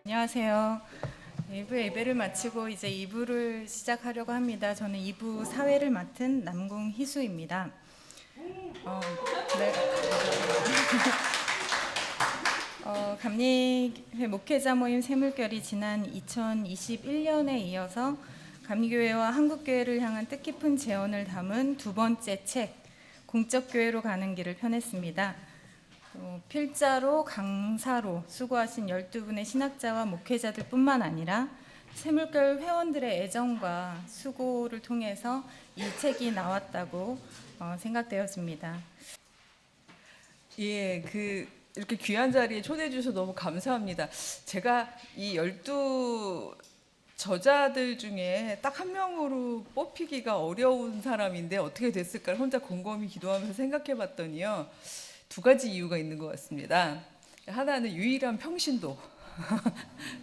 안녕하세요. 1부 예배를 마치고 이제 2부를 시작하려고 합니다. 저는 2부 사회를 맡은 남궁희수입니다. 네. 감리회 목회자 모임 새물결이 지난 2021년에 이어서 감리교회와 한국교회를 향한 뜻깊은 제언을 담은 두 번째 책, 공적교회로 가는 길을 펴냈습니다. 필자로 강사로 수고하신 12분의 신학자와 목회자들 뿐만 아니라 새물결 회원들의 애정과 수고를 통해서 이 책이 나왔다고 생각되었습니다. 예, 이렇게 귀한 자리에 초대해 주셔서 너무 감사합니다. 제가 이 12 저자들 중에 딱 한 명으로 뽑히기가 어려운 사람인데 어떻게 됐을까 혼자 곰곰이 기도하면서 생각해 봤더니요. 두 가지 이유가 있는 것 같습니다. 하나는 유일한 평신도가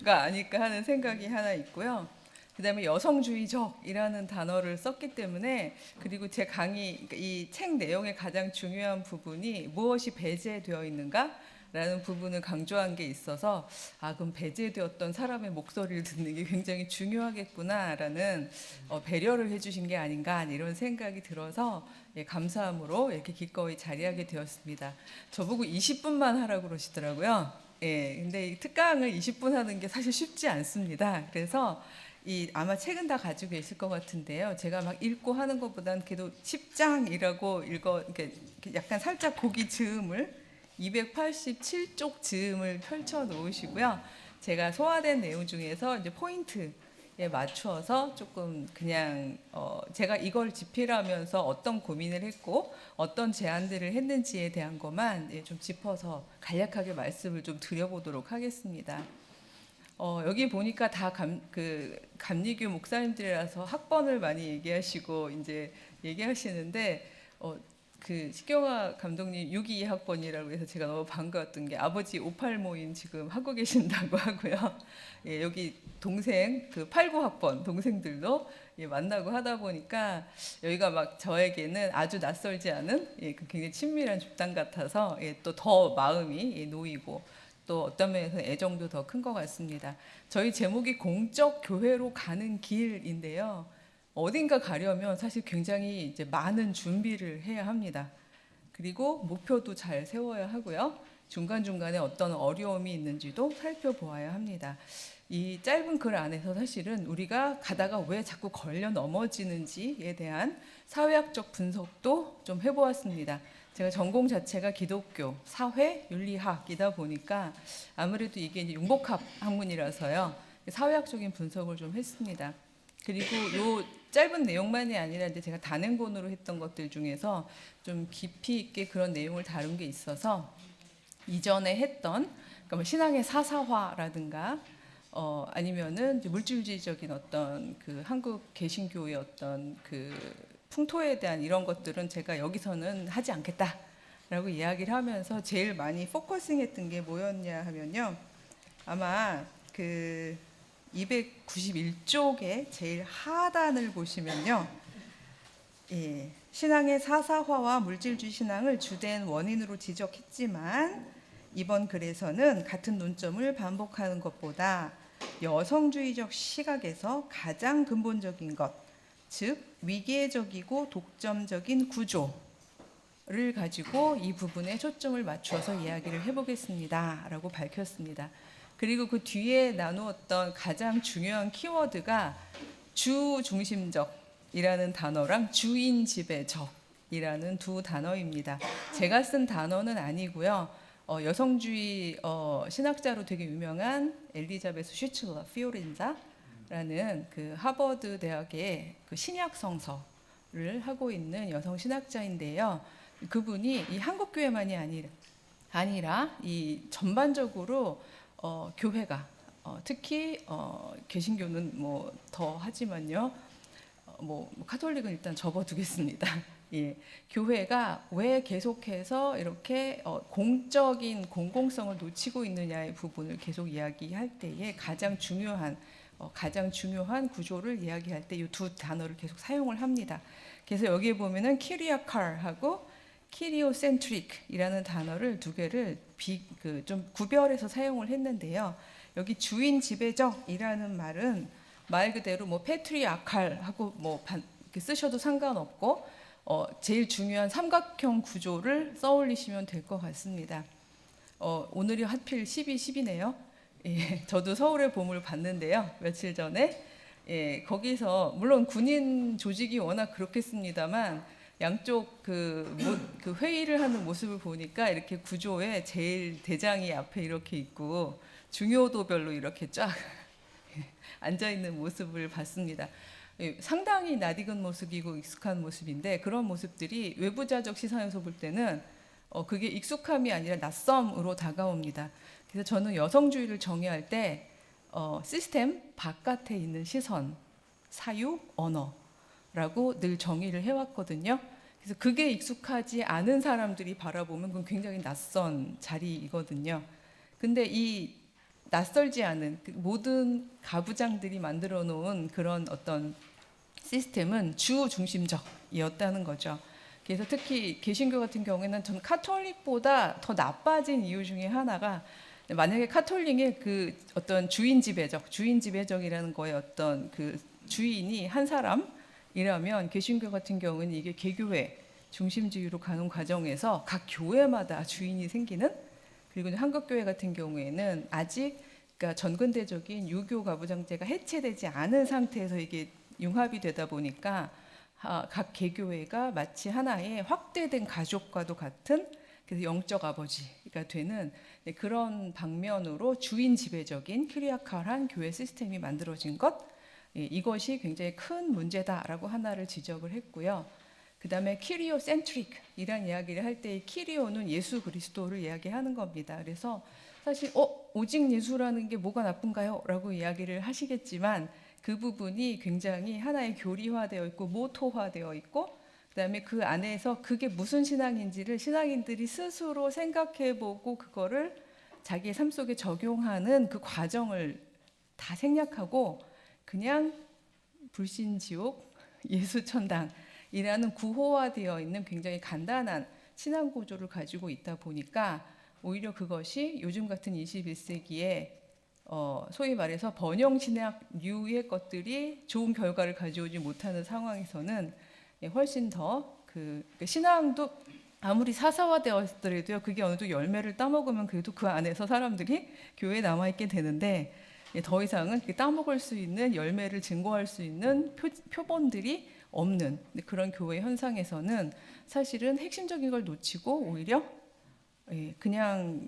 아닐까 하는 생각이 하나 있고요. 그 다음에 여성주의적이라는 단어를 썼기 때문에, 그리고 제 강의, 이 책 내용의 가장 중요한 부분이 무엇이 배제되어 있는가? 라는 부분을 강조한 게 있어서, 그럼 배제되었던 사람의 목소리를 듣는 게 굉장히 중요하겠구나라는 배려를 해주신 게 아닌가 이런 생각이 들어서 감사함으로 이렇게 기꺼이 자리하게 되었습니다. 저보고 20분만 하라고 그러시더라고요. 근데 이 특강을 20분 하는 게 사실 쉽지 않습니다. 그래서 아마 책은 다 가지고 계실 것 같은데요. 제가 막 읽고 하는 것보다는 그래도 10장이라고 이렇게 약간 살짝 고기 즈음을 287쪽 즈음을 펼쳐 놓으시고요. 제가 소화된 내용 중에서 이제 포인트에 맞추어서 조금 그냥 제가 이걸 집필하면서 어떤 고민을 했고 어떤 제안들을 했는지에 대한 것만 좀 짚어서 간략하게 말씀을 좀 드려보도록 하겠습니다. 여기 보니까 다 감리교 목사님들이라서 학번을 많이 얘기하시고 이제 얘기하시는데 식경화 감독님 62학번이라고 해서 제가 너무 반가웠던 게 아버지 58 모임 지금 하고 계신다고 하고요. 여기 동생 89학번 동생들도 만나고 하다 보니까 여기가 막 저에게는 아주 낯설지 않은 굉장히 친밀한 집단 같아서 또 더 마음이 놓이고 또 어떤 면에서 애정도 더 큰 것 같습니다. 저희 제목이 공적 교회로 가는 길인데요. 어딘가 가려면 사실 굉장히 이제 많은 준비를 해야 합니다. 그리고 목표도 잘 세워야 하고요. 중간중간에 어떤 어려움이 있는지도 살펴보아야 합니다. 이 짧은 글 안에서 사실은 우리가 가다가 왜 자꾸 걸려 넘어지는지에 대한 사회학적 분석도 좀 해보았습니다. 제가 전공 자체가 기독교, 사회, 윤리학이다 보니까 아무래도 이게 이제 융복합 학문이라서요. 사회학적인 분석을 좀 했습니다. 그리고 요 짧은 내용만이 아니라 이제 제가 단행본으로 했던 것들 중에서 좀 깊이 있게 그런 내용을 다룬 게 있어서 이전에 했던 그러니까 뭐 신앙의 사사화라든가 아니면은 이제 물질주의적인 어떤 한국 개신교의 어떤 풍토에 대한 이런 것들은 제가 여기서는 하지 않겠다라고 이야기를 하면서 제일 많이 포커싱했던 게 뭐였냐 하면요. 아마 291쪽의 제일 하단을 보시면요. 신앙의 사사화와 물질주의 신앙을 주된 원인으로 지적했지만 이번 글에서는 같은 논점을 반복하는 것보다 여성주의적 시각에서 가장 근본적인 것, 즉 위계적이고 독점적인 구조를 가지고 이 부분에 초점을 맞추어서 이야기를 해보겠습니다 라고 밝혔습니다. 그리고 그 뒤에 나누었던 가장 중요한 키워드가 주중심적이라는 단어랑 주인 지배적이라는 두 단어입니다. 제가 쓴 단어는 아니고요. 여성주의 신학자로 되게 유명한 엘리자베스 슈츠러 피오렌자라는 하버드 대학의 신약 성서를 하고 있는 여성 신학자인데요. 그분이 이 한국 교회만이 아니라 이 전반적으로 교회가 특히 개신교는 뭐 더 하지만요. 카톨릭은 일단 접어두겠습니다. 교회가 왜 계속해서 이렇게 공적인 공공성을 놓치고 있느냐의 부분을 계속 이야기할 때에 가장 중요한 구조를 이야기할 때 이 두 단어를 계속 사용을 합니다. 그래서 여기에 보면은 키리아칼하고 키리오센트릭이라는 단어를 두 개를 좀 구별해서 사용을 했는데요. 여기 주인 지배적이라는 말은 말 그대로 뭐 패트리아칼하고 뭐 이렇게 쓰셔도 상관없고 제일 중요한 삼각형 구조를 써올리시면 될 것 같습니다. 오늘이 하필 12.10이네요. 예, 저도 서울의 봄을 봤는데요. 며칠 전에 예, 거기서 물론 군인 조직이 워낙 그렇겠습니다만 양쪽 그 회의를 하는 모습을 보니까 이렇게 구조에 제일 대장이 앞에 이렇게 있고 중요도별로 이렇게 쫙 앉아 있는 모습을 봤습니다. 예, 상당히 낯익은 모습이고 익숙한 모습인데 그런 모습들이 외부자적 시선에서 볼 때는 그게 익숙함이 아니라 낯섦으로 다가옵니다. 그래서 저는 여성주의를 정의할 때 시스템 바깥에 있는 시선, 사유, 언어라고 늘 정의를 해왔거든요. 그래서 그게 익숙하지 않은 사람들이 바라보면 그건 굉장히 낯선 자리이거든요. 근데 이 낯설지 않은 모든 가부장들이 만들어 놓은 그런 어떤 시스템은 주 중심적이었다는 거죠. 그래서 특히 개신교 같은 경우에는 전 카톨릭보다 더 나빠진 이유 중에 하나가 만약에 카톨릭의 그 어떤 주인 지배적이라는 거에 어떤 그 주인이 한 사람이라면 개신교 같은 경우는 이게 개교회 중심주의로 가는 과정에서 각 교회마다 주인이 생기는 그리고 한국교회 같은 경우에는 아직 그러니까 전근대적인 유교 가부장제가 해체되지 않은 상태에서 이게 융합이 되다 보니까 각 개교회가 마치 하나의 확대된 가족과도 같은 그래서 영적 아버지가 되는 그런 방면으로 주인 지배적인 키리아칼한 교회 시스템이 만들어진 것 이것이 굉장히 큰 문제다라고 하나를 지적을 했고요. 그 다음에 키리오 센트릭이란 이야기를 할 때 키리오는 예수 그리스도를 이야기하는 겁니다. 그래서 사실 오직 예수라는 게 뭐가 나쁜가요? 라고 이야기를 하시겠지만 그 부분이 굉장히 하나의 교리화되어 있고 모토화되어 있고 그다음에 그 안에서 그게 무슨 신앙인지를 신앙인들이 스스로 생각해보고 그거를 자기의 삶 속에 적용하는 그 과정을 다 생략하고 그냥 불신지옥 예수천당이라는 구호화되어 있는 굉장히 간단한 신앙 구조를 가지고 있다 보니까 오히려 그것이 요즘 같은 21세기에 소위 말해서 번영 신학류의 것들이 좋은 결과를 가져오지 못하는 상황에서는 훨씬 더 그 신앙도 아무리 사사화되었더라도요 그게 어느 정도 열매를 따먹으면 그래도 그 안에서 사람들이 교회에 남아 있게 되는데 더 이상은 따먹을 수 있는 열매를 증거할 수 있는 표본들이 없는 그런 교회 현상에서는 사실은 핵심적인 걸 놓치고 오히려 그냥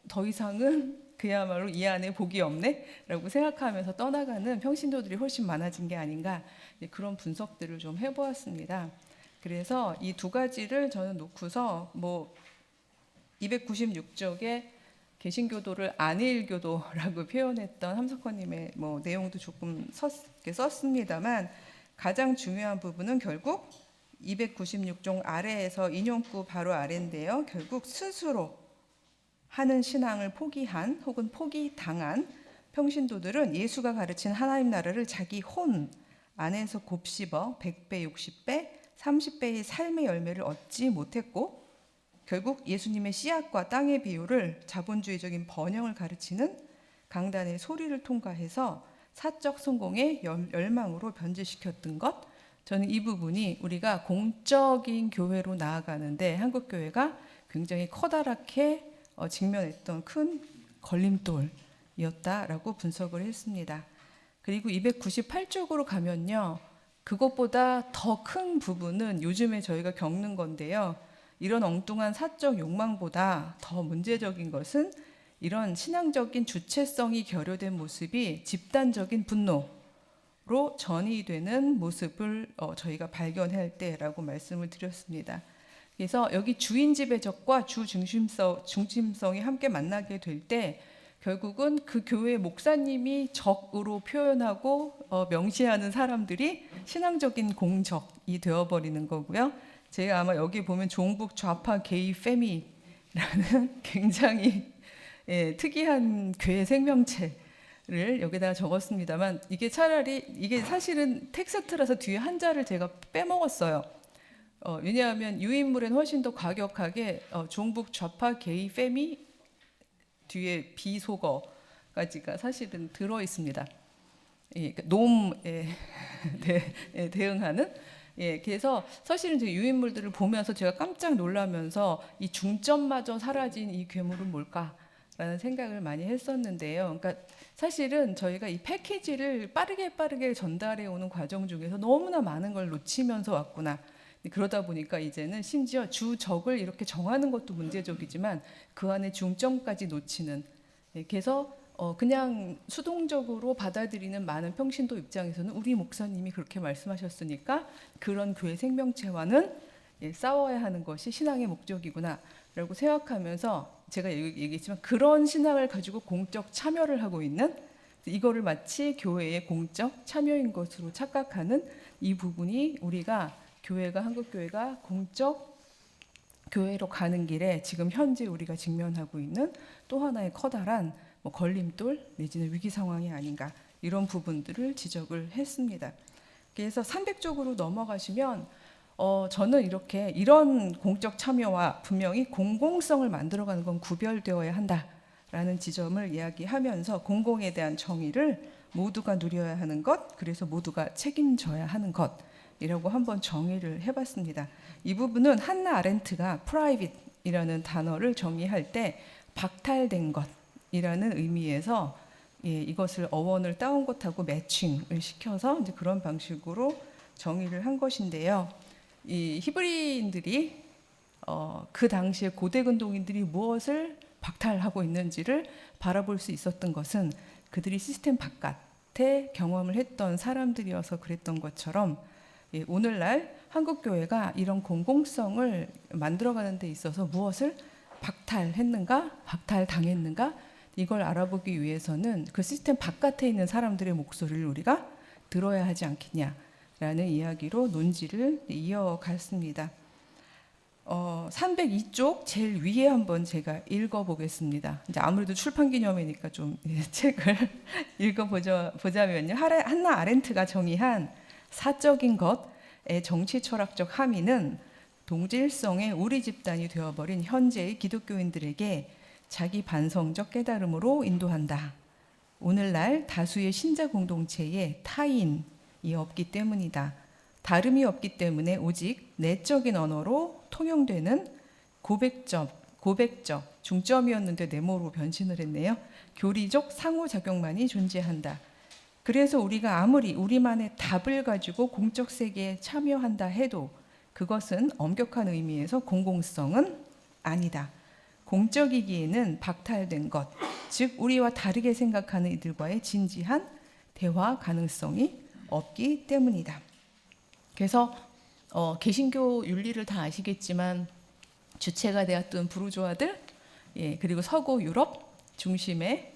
더 이상은 그야말로 이 안에 복이 없네라고 생각하면서 떠나가는 평신도들이 훨씬 많아진 게 아닌가 그런 분석들을 좀 해보았습니다. 그래서 이 두 가지를 저는 놓고서 뭐 296쪽에 개신교도를 안일교도라고 표현했던 함석헌님의 뭐 내용도 조금 썼습니다만 가장 중요한 부분은 결국 296종 아래에서 인용구 바로 아래인데요. 결국 스스로 하는 신앙을 포기한 혹은 포기당한 평신도들은 예수가 가르친 하나님 나라를 자기 혼 안에서 곱씹어 100배, 60배, 30배의 삶의 열매를 얻지 못했고 결국 예수님의 씨앗과 땅의 비유를 자본주의적인 번영을 가르치는 강단의 소리를 통과해서 사적 성공의 열망으로 변질시켰던 것 저는 이 부분이 우리가 공적인 교회로 나아가는데 한국교회가 굉장히 커다랗게 직면했던 큰 걸림돌이었다라고 분석을 했습니다. 그리고 298쪽으로 가면요. 그것보다 더 큰 부분은 요즘에 저희가 겪는 건데요. 이런 엉뚱한 사적 욕망보다 더 문제적인 것은 이런 신앙적인 주체성이 결여된 모습이 집단적인 분노로 전이되는 모습을 저희가 발견할 때라고 말씀을 드렸습니다. 그래서 여기 주인 지배적과 주 중심성이 함께 만나게 될 때 결국은 그 교회 목사님이 적으로 표현하고 명시하는 사람들이 신앙적인 공적이 되어버리는 거고요. 제가 아마 여기 보면 종북 좌파 게이 페미라는 굉장히 특이한 괴 생명체를 여기다가 적었습니다만 이게 차라리 이게 사실은 텍스트라서 뒤에 한자를 제가 빼먹었어요. 왜냐하면 유인물엔 훨씬 더 과격하게 종북 좌파 게이 페미 뒤에 비속어가 가지가 사실은 들어 있습니다. 예, 그러니까 노음에 대응하는. 예, 그래서 사실은 이제 유인물들을 보면서 제가 깜짝 놀라면서 이 중점마저 사라진 이 괴물은 뭘까라는 생각을 많이 했었는데요. 그러니까 사실은 저희가 이 패키지를 빠르게 전달해 오는 과정 중에서 너무나 많은 걸 놓치면서 왔구나. 그러다 보니까 이제는 심지어 주적을 이렇게 정하는 것도 문제적이지만 그 안에 중점까지 놓치는. 예, 그래서 그냥 수동적으로 받아들이는 많은 평신도 입장에서는 우리 목사님이 그렇게 말씀하셨으니까 그런 교회 생명체와는 싸워야 하는 것이 신앙의 목적이구나라고 생각하면서 제가 얘기했지만 그런 신앙을 가지고 공적 참여를 하고 있는, 이거를 마치 교회의 공적 참여인 것으로 착각하는 이 부분이 우리가 교회가, 한국교회가 공적 교회로 가는 길에 지금 현재 우리가 직면하고 있는 또 하나의 커다란 걸림돌 내지는 위기 상황이 아닌가, 이런 부분들을 지적을 했습니다. 그래서 300쪽으로 넘어가시면 저는 이런 공적 참여와 분명히 공공성을 만들어가는 건 구별되어야 한다라는 지점을 이야기하면서 공공에 대한 정의를 모두가 누려야 하는 것, 그래서 모두가 책임져야 하는 것이라고 한번 정의를 해봤습니다. 이 부분은 한나 아렌트가 private이라는 단어를 정의할 때 박탈된 것이라는 의미에서 이것을 어원을 따온 것하고 매칭을 시켜서 이제 그런 방식으로 정의를 한 것인데요. 이 히브리인들이 그 당시에 고대 근동인들이 무엇을 박탈하고 있는지를 바라볼 수 있었던 것은 그들이 시스템 바깥에 경험을 했던 사람들이어서 그랬던 것처럼, 오늘날 한국교회가 이런 공공성을 만들어가는 데 있어서 무엇을 박탈했는가, 박탈당했는가, 이걸 알아보기 위해서는 그 시스템 바깥에 있는 사람들의 목소리를 우리가 들어야 하지 않겠냐라는 이야기로 논지를 이어갔습니다. 302쪽 제일 위에 한번 제가 읽어보겠습니다. 이제 아무래도 출판 기념회니까 좀 책을 읽어보자면요. 한나 아렌트가 정의한 사적인 것의 정치 철학적 함의는 동질성의 우리 집단이 되어버린 현재의 기독교인들에게 자기 반성적 깨달음으로 인도한다. 오늘날 다수의 신자 공동체에 타인이 없기 때문이다. 다름이 없기 때문에 오직 내적인 언어로 통용되는 고백적 중점이었는데 네모로 변신을 했네요. 교리적 상호작용만이 존재한다. 그래서 우리가 아무리 우리만의 답을 가지고 공적 세계에 참여한다 해도 그것은 엄격한 의미에서 공공성은 아니다. 공적이기에는 박탈된 것, 즉 우리와 다르게 생각하는 이들과의 진지한 대화 가능성이 없기 때문이다. 그래서 개신교 윤리를 다 아시겠지만 주체가 되었던 부르주아들, 그리고 서구 유럽 중심의,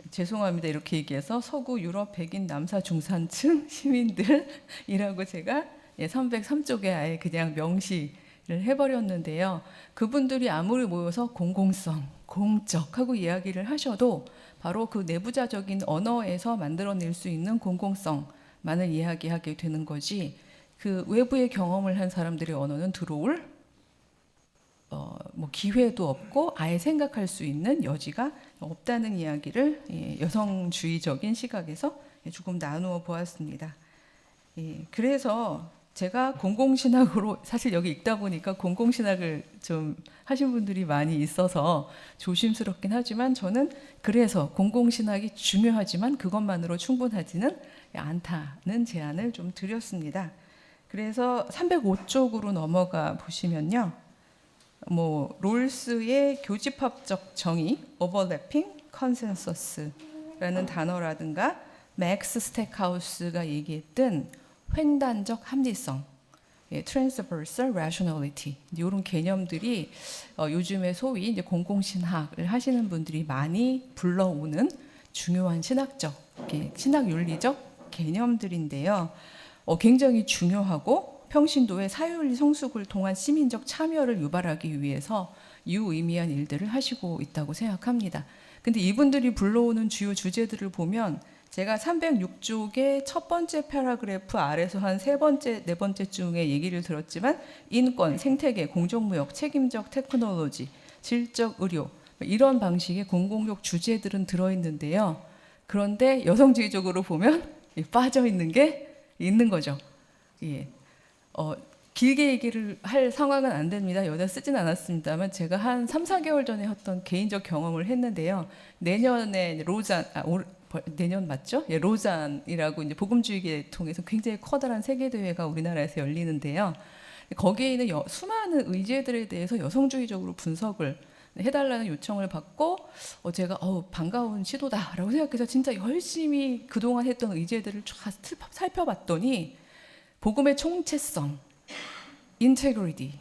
죄송합니다 이렇게 얘기해서 서구 유럽 백인 남사 중산층 시민들이라고 제가 303쪽에 아예 그냥 명시를 해버렸는데요. 그분들이 아무리 모여서 공공성, 공적하고 이야기를 하셔도 바로 그 내부자적인 언어에서 만들어낼 수 있는 공공성만을 이야기하게 되는 거지, 그 외부의 경험을 한 사람들의 언어는 들어올 기회도 없고 아예 생각할 수 있는 여지가 없다는 이야기를 여성주의적인 시각에서 조금 나누어 보았습니다. 그래서 제가 공공신학으로, 사실 여기 읽다 보니까 공공신학을 좀 하신 분들이 많이 있어서 조심스럽긴 하지만 저는 그래서 공공신학이 중요하지만 그것만으로 충분하지는 않다는 제안을 좀 드렸습니다. 그래서 305쪽으로 넘어가 보시면요. 롤스의 교집합적 정의, overlapping consensus라는 단어라든가 맥스 스택하우스가 얘기했던 횡단적 합리성, transversal rationality, 이런 개념들이 요즘에 소위 이제 공공신학을 하시는 분들이 많이 불러오는 중요한 신학 윤리적 개념들인데요. 굉장히 중요하고 평신도의 사유윤리 성숙을 통한 시민적 참여를 유발하기 위해서 유의미한 일들을 하시고 있다고 생각합니다. 근데 이분들이 불러오는 주요 주제들을 보면 제가 306쪽의 첫 번째 패러그래프 아래서 한 세 번째, 네 번째쯤에 얘기를 들었지만 인권, 생태계, 공정무역, 책임적 테크놀로지, 질적 의료, 이런 방식의 공공적 주제들은 들어있는데요. 그런데 여성주의적으로 보면 빠져 있는 게 있는 거죠. 예. 길게 얘기를 할 상황은 안 됩니다. 여기다 쓰진 않았습니다만 제가 한 3, 4개월 전에 어떤 개인적 경험을 했는데요. 내년에 내년 맞죠? 예, 로잔이라고 이제 복음주의계 통해서 굉장히 커다란 세계 대회가 우리나라에서 열리는데요. 거기에 있는 수많은 의제들에 대해서 여성주의적으로 분석을 해달라는 요청을 받고 제가 반가운 시도다라고 생각해서 진짜 열심히 그동안 했던 의제들을 쫙 살펴봤더니 복음의 총체성, integrity,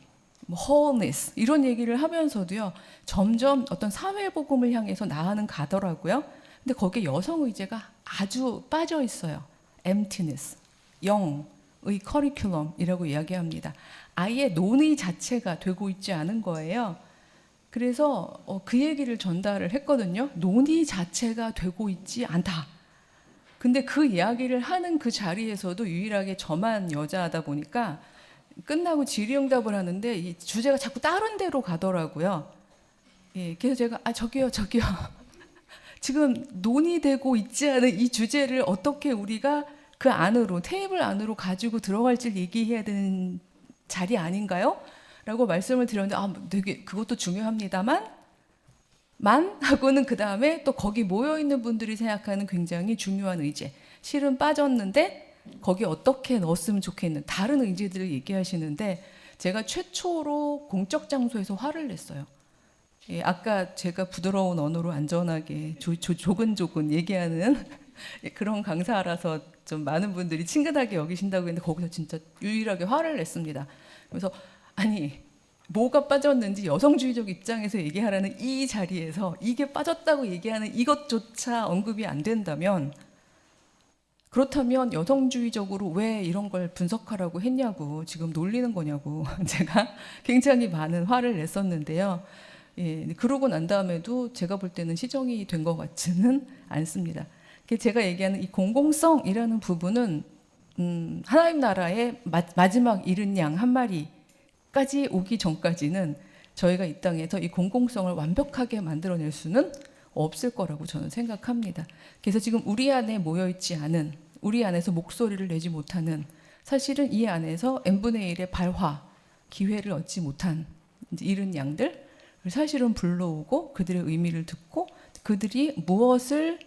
wholeness 이런 얘기를 하면서도요 점점 어떤 사회 복음을 향해서 나아는 가더라고요. 근데 거기에 여성 의제가 아주 빠져 있어요. emptiness, 영의 커리큘럼이라고 이야기합니다. 아예 논의 자체가 되고 있지 않은 거예요. 그래서 그 얘기를 전달을 했거든요. 논의 자체가 되고 있지 않다. 근데 그 이야기를 하는 그 자리에서도 유일하게 저만 여자다 보니까 끝나고 질의응답을 하는데 이 주제가 자꾸 다른 데로 가더라고요. 예, 그래서 제가 저기요 지금 논의되고 있지 않은 이 주제를 어떻게 우리가 그 안으로 테이블 안으로 가지고 들어갈지 얘기해야 되는 자리 아닌가요? 라고 말씀을 드렸는데 되게 그것도 중요합니다만 하고는 그 다음에 또 거기 모여 있는 분들이 생각하는 굉장히 중요한 의제 실은 빠졌는데 거기 어떻게 넣었으면 좋겠는 다른 의제들을 얘기하시는데 제가 최초로 공적 장소에서 화를 냈어요. 예, 아까 제가 부드러운 언어로 안전하게 조근조근 얘기하는 그런 강사라서 좀 많은 분들이 친근하게 여기신다고 했는데 거기서 진짜 유일하게 화를 냈습니다. 그래서 아니 뭐가 빠졌는지 여성주의적 입장에서 얘기하라는 이 자리에서 이게 빠졌다고 얘기하는 이것조차 언급이 안 된다면 그렇다면 여성주의적으로 왜 이런 걸 분석하라고 했냐고 지금 놀리는 거냐고 제가 굉장히 많은 화를 냈었는데요. 예, 그러고 난 다음에도 제가 볼 때는 시정이 된 것 같지는 않습니다. 제가 얘기하는 이 공공성이라는 부분은 하나님 나라의 마지막 이른 양 한 마리까지 오기 전까지는 저희가 이 땅에서 이 공공성을 완벽하게 만들어낼 수는 없을 거라고 저는 생각합니다. 그래서 지금 우리 안에 모여있지 않은 우리 안에서 목소리를 내지 못하는 사실은 이 안에서 n분의 1의 발화 기회를 얻지 못한 이른 양들 사실은 불러오고 그들의 의미를 듣고 그들이 무엇을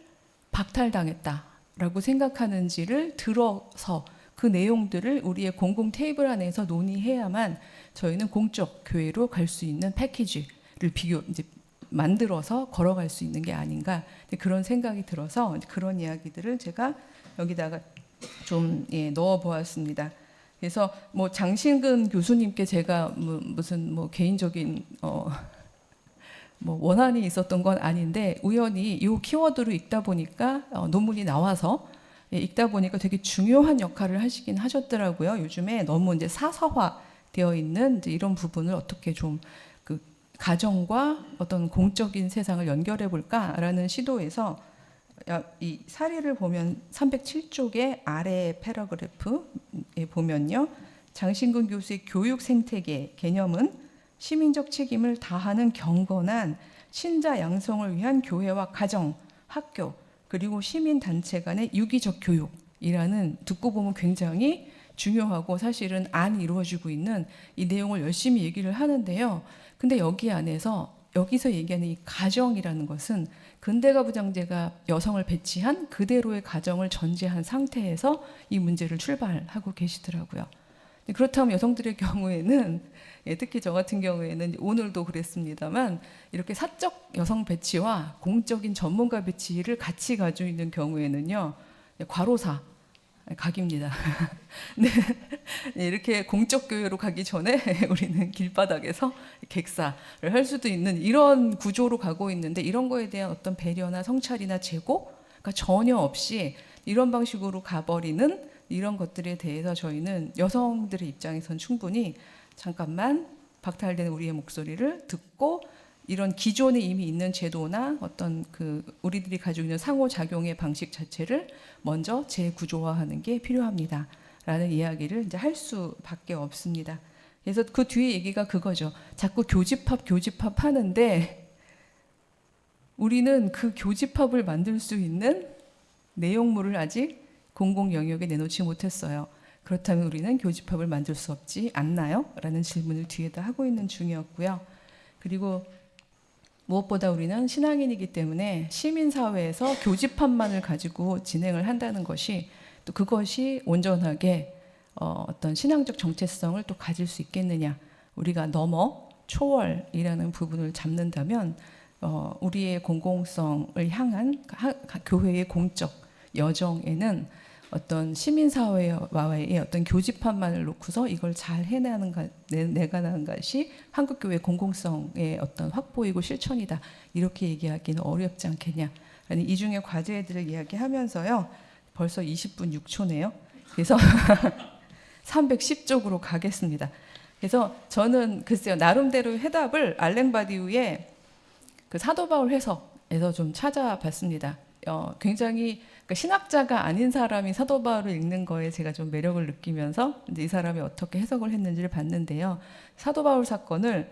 박탈당했다라고 생각하는지를 들어서 그 내용들을 우리의 공공 테이블 안에서 논의해야만 저희는 공적 교회로 갈 수 있는 패키지를 만들어서 걸어갈 수 있는 게 아닌가 그런 생각이 들어서 그런 이야기들을 제가 여기다가 좀 넣어 보았습니다. 그래서 뭐 장신근 교수님께 제가 무슨 개인적인 원한이 있었던 건 아닌데 우연히 이 키워드로 읽다 보니까 논문이 나와서 읽다 보니까 되게 중요한 역할을 하시긴 하셨더라고요. 요즘에 너무 이제 사서화 되어 있는 이제 이런 부분을 어떻게 좀 그 가정과 어떤 공적인 세상을 연결해 볼까라는 시도에서 이 사례를 보면 307쪽의 아래 패러그래프에 보면요. 장신근 교수의 교육 생태계 개념은 시민적 책임을 다하는 경건한 신자 양성을 위한 교회와 가정, 학교, 그리고 시민단체 간의 유기적 교육이라는 듣고 보면 굉장히 중요하고 사실은 안 이루어지고 있는 이 내용을 열심히 얘기를 하는데요. 근데 여기 안에서 여기서 얘기하는 이 가정이라는 것은 근대가부장제가 여성을 배치한 그대로의 가정을 전제한 상태에서 이 문제를 출발하고 계시더라고요. 그렇다면 여성들의 경우에는 특히 저 같은 경우에는 오늘도 그랬습니다만 이렇게 사적 여성 배치와 공적인 전문가 배치를 같이 가지고 있는 경우에는요 과로사 각입니다. 네, 이렇게 공적 교회로 가기 전에 우리는 길바닥에서 객사를 할 수도 있는 이런 구조로 가고 있는데 이런 거에 대한 어떤 배려나 성찰이나 재고가 전혀 없이 이런 방식으로 가버리는 이런 것들에 대해서 저희는 여성들의 입장에선 충분히 잠깐만 박탈된 우리의 목소리를 듣고 이런 기존에 이미 있는 제도나 어떤 그 우리들이 가지고 있는 상호작용의 방식 자체를 먼저 재구조화하는 게 필요합니다라는 이야기를 이제 할 수밖에 없습니다. 그래서 그 뒤에 얘기가 그거죠. 자꾸 교집합 하는데 우리는 그 교집합을 만들 수 있는 내용물을 아직 공공 영역에 내놓지 못했어요. 그렇다면 우리는 교집합을 만들 수 없지 않나요? 라는 질문을 뒤에다 하고 있는 중이었고요. 그리고 무엇보다 우리는 신앙인이기 때문에 시민사회에서 교집합만을 가지고 진행을 한다는 것이 또 그것이 온전하게 어떤 신앙적 정체성을 또 가질 수 있겠느냐. 우리가 넘어 초월이라는 부분을 잡는다면 우리의 공공성을 향한 교회의 공적 여정에는 어떤 시민사회와의 어떤 교집합만을 놓고서 이걸 잘 내가는 것이 한국교회 공공성의 어떤 확보이고 실천이다. 이렇게 얘기하기는 어렵지 않겠냐. 이 중에 과제들을 이야기하면서요. 벌써 20분 6초네요. 그래서 310쪽으로 가겠습니다. 그래서 저는 글쎄요. 나름대로 해답을 알랭바디우의 그 사도 바울 해석에서 좀 찾아봤습니다. 굉장히 그러니까 신학자가 아닌 사람이 사도 바울을 읽는 거에 제가 좀 매력을 느끼면서 이제 이 사람이 어떻게 해석을 했는지를 봤는데요. 사도 바울 사건을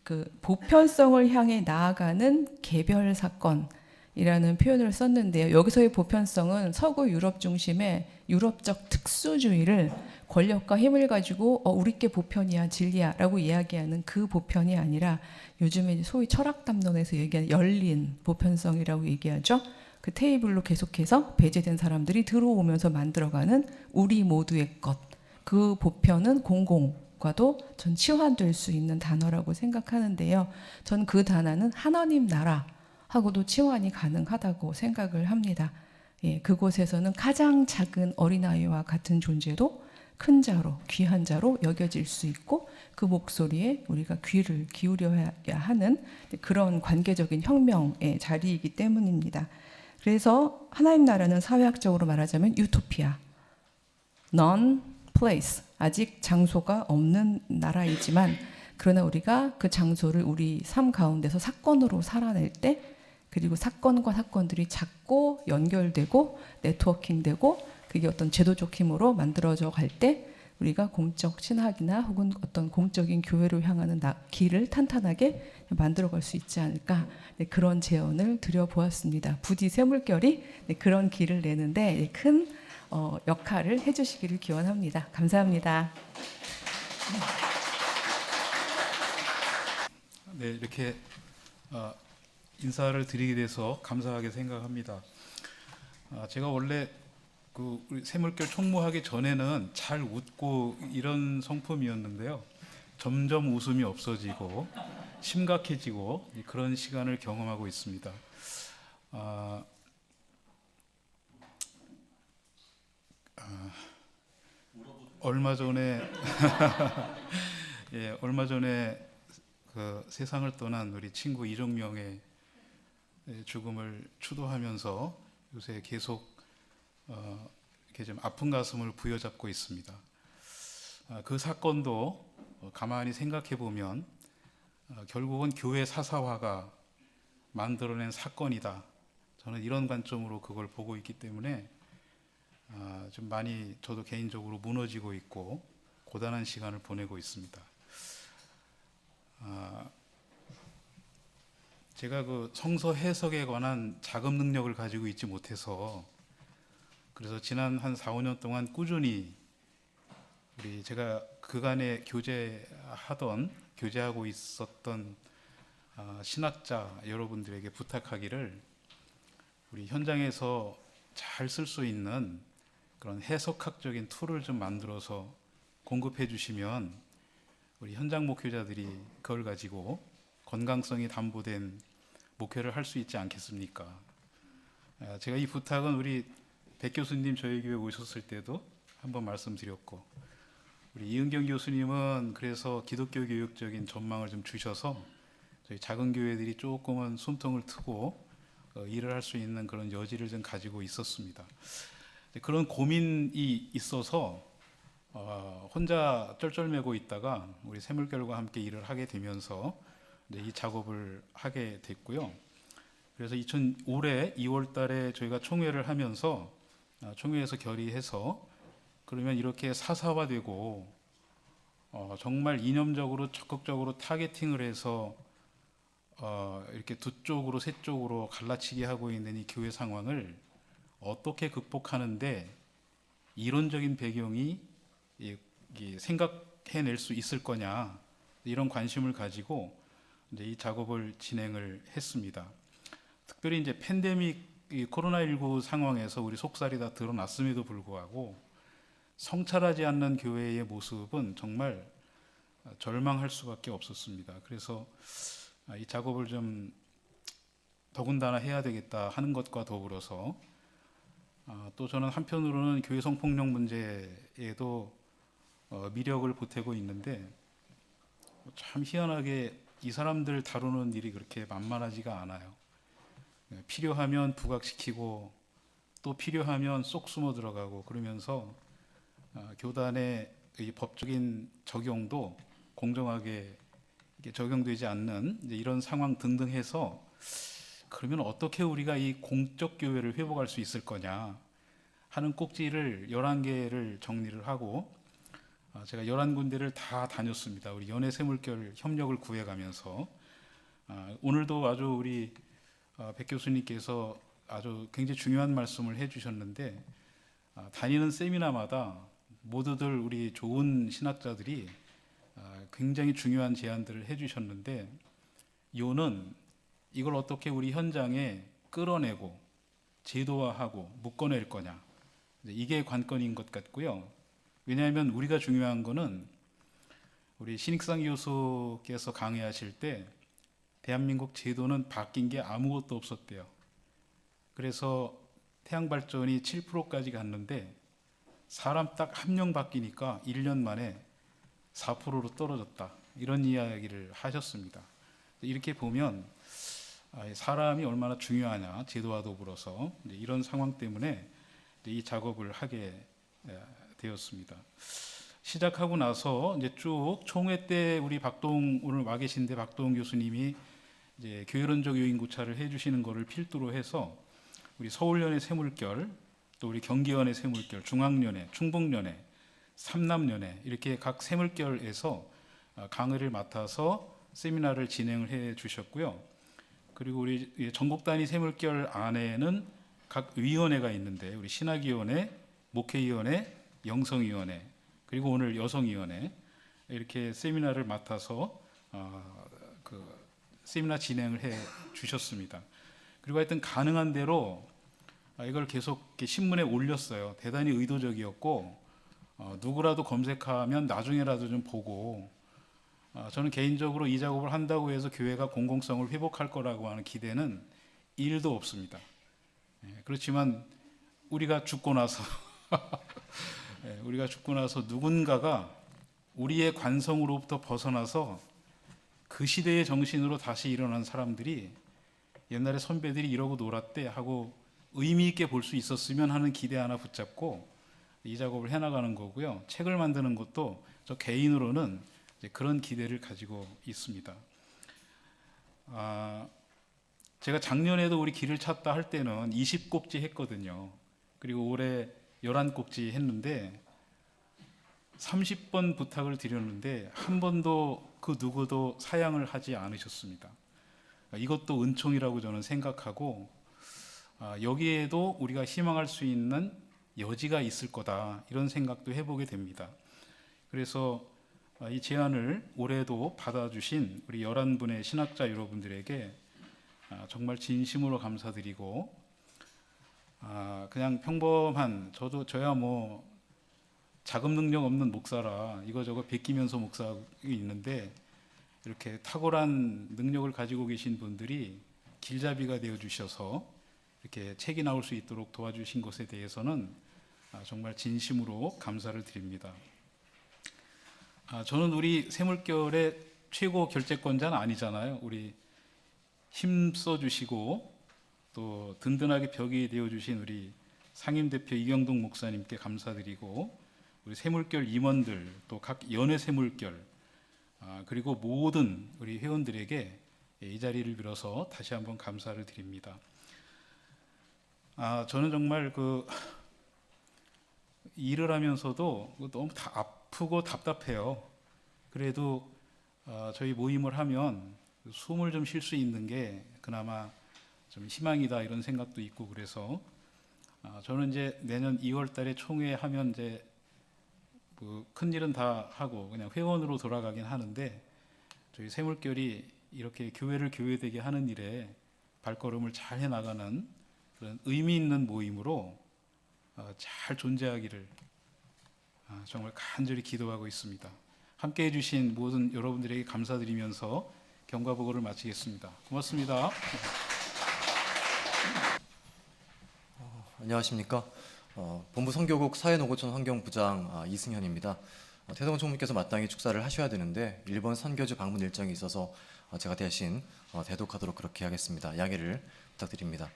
그 보편성을 향해 나아가는 개별 사건이라는 표현을 썼는데요. 여기서의 보편성은 서구 유럽 중심의 유럽적 특수주의를 권력과 힘을 가지고 우리께 보편이야 진리야라고 이야기하는 그 보편이 아니라 요즘에 소위 철학 담론에서 얘기하는 열린 보편성이라고 얘기하죠. 그 테이블로 계속해서 배제된 사람들이 들어오면서 만들어가는 우리 모두의 것. 그 보편은 공공과도 전 치환될 수 있는 단어라고 생각하는데요. 전 그 단어는 하나님 나라하고도 치환이 가능하다고 생각을 합니다. 예, 그곳에서는 가장 작은 어린아이와 같은 존재도 큰 자로, 귀한 자로 여겨질 수 있고 그 목소리에 우리가 귀를 기울여야 하는 그런 관계적인 혁명의 자리이기 때문입니다. 그래서 하나님 나라는 사회학적으로 말하자면 유토피아, non-place, 아직 장소가 없는 나라이지만 그러나 우리가 그 장소를 우리 삶 가운데서 사건으로 살아낼 때 그리고 사건과 사건들이 작고 연결되고 네트워킹되고 그게 어떤 제도적 힘으로 만들어져 갈 때 우리가 공적 신학이나 혹은 어떤 공적인 교회로 향하는 길을 탄탄하게 만들어갈 수 있지 않을까 그런 제언을 드려보았습니다. 부디 쇠물결이 그런 길을 내는데 큰 역할을 해주시기를 기원합니다. 감사합니다. 네, 이렇게 인사를 드리게 돼서 감사하게 생각합니다. 제가 원래 우리 쇠물결 총무하기 전에는 잘 웃고 이런 성품이었는데요. 점점 웃음이 없어지고 심각해지고 그런 시간을 경험하고 있습니다. 얼마 전에 예, 얼마 전에 그 세상을 떠난 우리 친구 이정명의 죽음을 추도하면서 요새 계속 이렇게 좀 아픈 가슴을 부여잡고 있습니다. 그 사건도 가만히 생각해 보면 결국은 교회 사사화가 만들어낸 사건이다. 저는 이런 관점으로 그걸 보고 있기 때문에 좀 많이 저도 개인적으로 무너지고 있고 고단한 시간을 보내고 있습니다. 제가 그 성서 해석에 관한 자금 능력을 가지고 있지 못해서 그래서 지난 한 4, 5년 동안 꾸준히 제가 그간에 교제하고 있었던 신학자 여러분들에게 부탁하기를 우리 현장에서 잘 쓸 수 있는 그런 해석학적인 툴을 좀 만들어서 공급해 주시면 우리 현장 목회자들이 그걸 가지고 건강성이 담보된 목회를 할 수 있지 않겠습니까? 제가 이 부탁은 우리 백 교수님 저희 교회 오셨을 때도 한번 말씀드렸고 우리 이은경 교수님은 그래서 기독교 교육적인 전망을 좀 주셔서 저희 작은 교회들이 조금은 숨통을 트고 일을 할 수 있는 그런 여지를 좀 가지고 있었습니다. 그런 고민이 있어서 혼자 쩔쩔매고 있다가 우리 쇠물결과 함께 일을 하게 되면서 이 작업을 하게 됐고요. 그래서 올해 2월 달에 저희가 총회를 하면서 총회에서 결의해서 그러면 이렇게 사사화되고 정말 이념적으로 적극적으로 타겟팅을 해서 이렇게 두 쪽으로 세 쪽으로 갈라치게 하고 있는 이 교회 상황을 어떻게 극복하는데 이론적인 배경이 생각해낼 수 있을 거냐, 이런 관심을 가지고 이제 이 작업을 진행을 했습니다. 특별히 이제 팬데믹 이 코로나19 상황에서 우리 속살이 다 드러났음에도 불구하고 성찰하지 않는 교회의 모습은 정말 절망할 수밖에 없었습니다. 그래서 이 작업을 좀 더군다나 해야 되겠다 하는 것과 더불어서 또 저는 한편으로는 교회 성폭력 문제에도 미력을 보태고 있는데, 참 희한하게 이 사람들 다루는 일이 그렇게 만만하지가 않아요. 필요하면 부각시키고 또 필요하면 쏙 숨어 들어가고 그러면서 교단의 이 법적인 적용도 공정하게 이게 적용되지 않는 이제 이런 상황 등등 해서, 그러면 어떻게 우리가 이 공적 교회를 회복할 수 있을 거냐 하는 꼭지를 11개를 정리를 하고 제가 11군데를 다 다녔습니다. 우리 연애 세물결 협력을 구해가면서 오늘도 아주 우리 백 교수님께서 아주 굉장히 중요한 말씀을 해주셨는데, 다니는 세미나마다 모두들 우리 좋은 신학자들이 굉장히 중요한 제안들을 해주셨는데, 요는 이걸 어떻게 우리 현장에 끌어내고 제도화하고 묶어낼 거냐, 이게 관건인 것 같고요. 왜냐하면 우리가 중요한 거는 우리 신익상 교수께서 강의하실 때 대한민국 제도는 바뀐 게 아무것도 없었대요. 그래서 태양발전이 7%까지 갔는데 사람 딱 한 명 바뀌니까 1년 만에 4%로 떨어졌다, 이런 이야기를 하셨습니다. 이렇게 보면 사람이 얼마나 중요하냐, 제도와 더불어서 이런 상황 때문에 이 작업을 하게 되었습니다. 시작하고 나서 이제 쭉 총회 때 우리 오늘 와 계신데 박동 교수님이 이제 교회론적 요인 구차를 해주시는 것을 필두로 해서 우리 서울연의 세물결, 또 우리 경기연의 세물결, 중앙연의, 충북연의, 삼남연의 이렇게 각 세물결에서 강의를 맡아서 세미나를 진행을 해 주셨고요. 그리고 우리 전국 단위 세물결 안에는 각 위원회가 있는데 우리 신학위원회, 목회위원회, 영성위원회, 그리고 오늘 여성위원회 이렇게 세미나를 맡아서 세미나 진행을 해 주셨습니다. 그리고 하여튼 가능한 대로 이걸 계속 이렇게 신문에 올렸어요. 대단히 의도적이었고 누구라도 검색하면 나중에라도 좀 보고, 저는 개인적으로 이 작업을 한다고 해서 교회가 공공성을 회복할 거라고 하는 기대는 1도 없습니다. 그렇지만 우리가 죽고 나서 누군가가 우리의 관성으로부터 벗어나서 그 시대의 정신으로 다시 일어난 사람들이 옛날에 선배들이 이러고 놀았대 하고 의미 있게 볼 수 있었으면 하는 기대 하나 붙잡고 이 작업을 해나가는 거고요. 책을 만드는 것도 저 개인으로는 이제 그런 기대를 가지고 있습니다. 제가 작년에도 우리 길을 찾다 할 때는 20꼭지 했거든요. 그리고 올해 11꼭지 했는데 30번 부탁을 드렸는데 한 번도 그 누구도 사양을 하지 않으셨습니다. 이것도 은총이라고 저는 생각하고 여기에도 우리가 희망할 수 있는 여지가 있을 거다, 이런 생각도 해보게 됩니다. 그래서 이 제안을 올해도 받아주신 우리 11분의 신학자 여러분들에게 정말 진심으로 감사드리고, 그냥 평범한 저야 뭐 자금 능력 없는 목사라 이거저거 베끼면서 목사가 있는데, 이렇게 탁월한 능력을 가지고 계신 분들이 길잡이가 되어 주셔서 이렇게 책이 나올 수 있도록 도와주신 것에 대해서는 정말 진심으로 감사를 드립니다. 저는 우리 세물결의 최고 결재권자는 아니잖아요. 우리 힘써 주시고 또 든든하게 벽이 되어 주신 우리 상임대표 이경동 목사님께 감사드리고, 우리 세물결 임원들, 또 각 연회 세물결, 그리고 모든 우리 회원들에게 이 자리를 빌어서 다시 한번 감사를 드립니다. 저는 정말 일을 하면서도 너무 아프고 답답해요. 그래도 저희 모임을 하면 숨을 좀 쉴 수 있는 게 그나마 좀 희망이다 이런 생각도 있고 그래서 저는 이제 내년 2월 달에 총회 하면 이제 큰 일은 다 하고 그냥 회원으로 돌아가긴 하는데 저희 새물결이 이렇게 교회를 교회되게 하는 일에 발걸음을 잘 해나가는 그런 의미 있는 모임으로 잘 존재하기를 정말 간절히 기도하고 있습니다. 함께해 주신 모든 여러분들에게 감사드리면서 경과보고를 마치겠습니다. 고맙습니다. 안녕하십니까. 본부 선교국 사회노고촌 환경부장 이승현입니다. 태동원 총무께서 마땅히 축사를 하셔야 되는데 일본 선교주 방문 일정이 있어서 제가 대신 대독하도록 그렇게 하겠습니다. 양해를 부탁드립니다.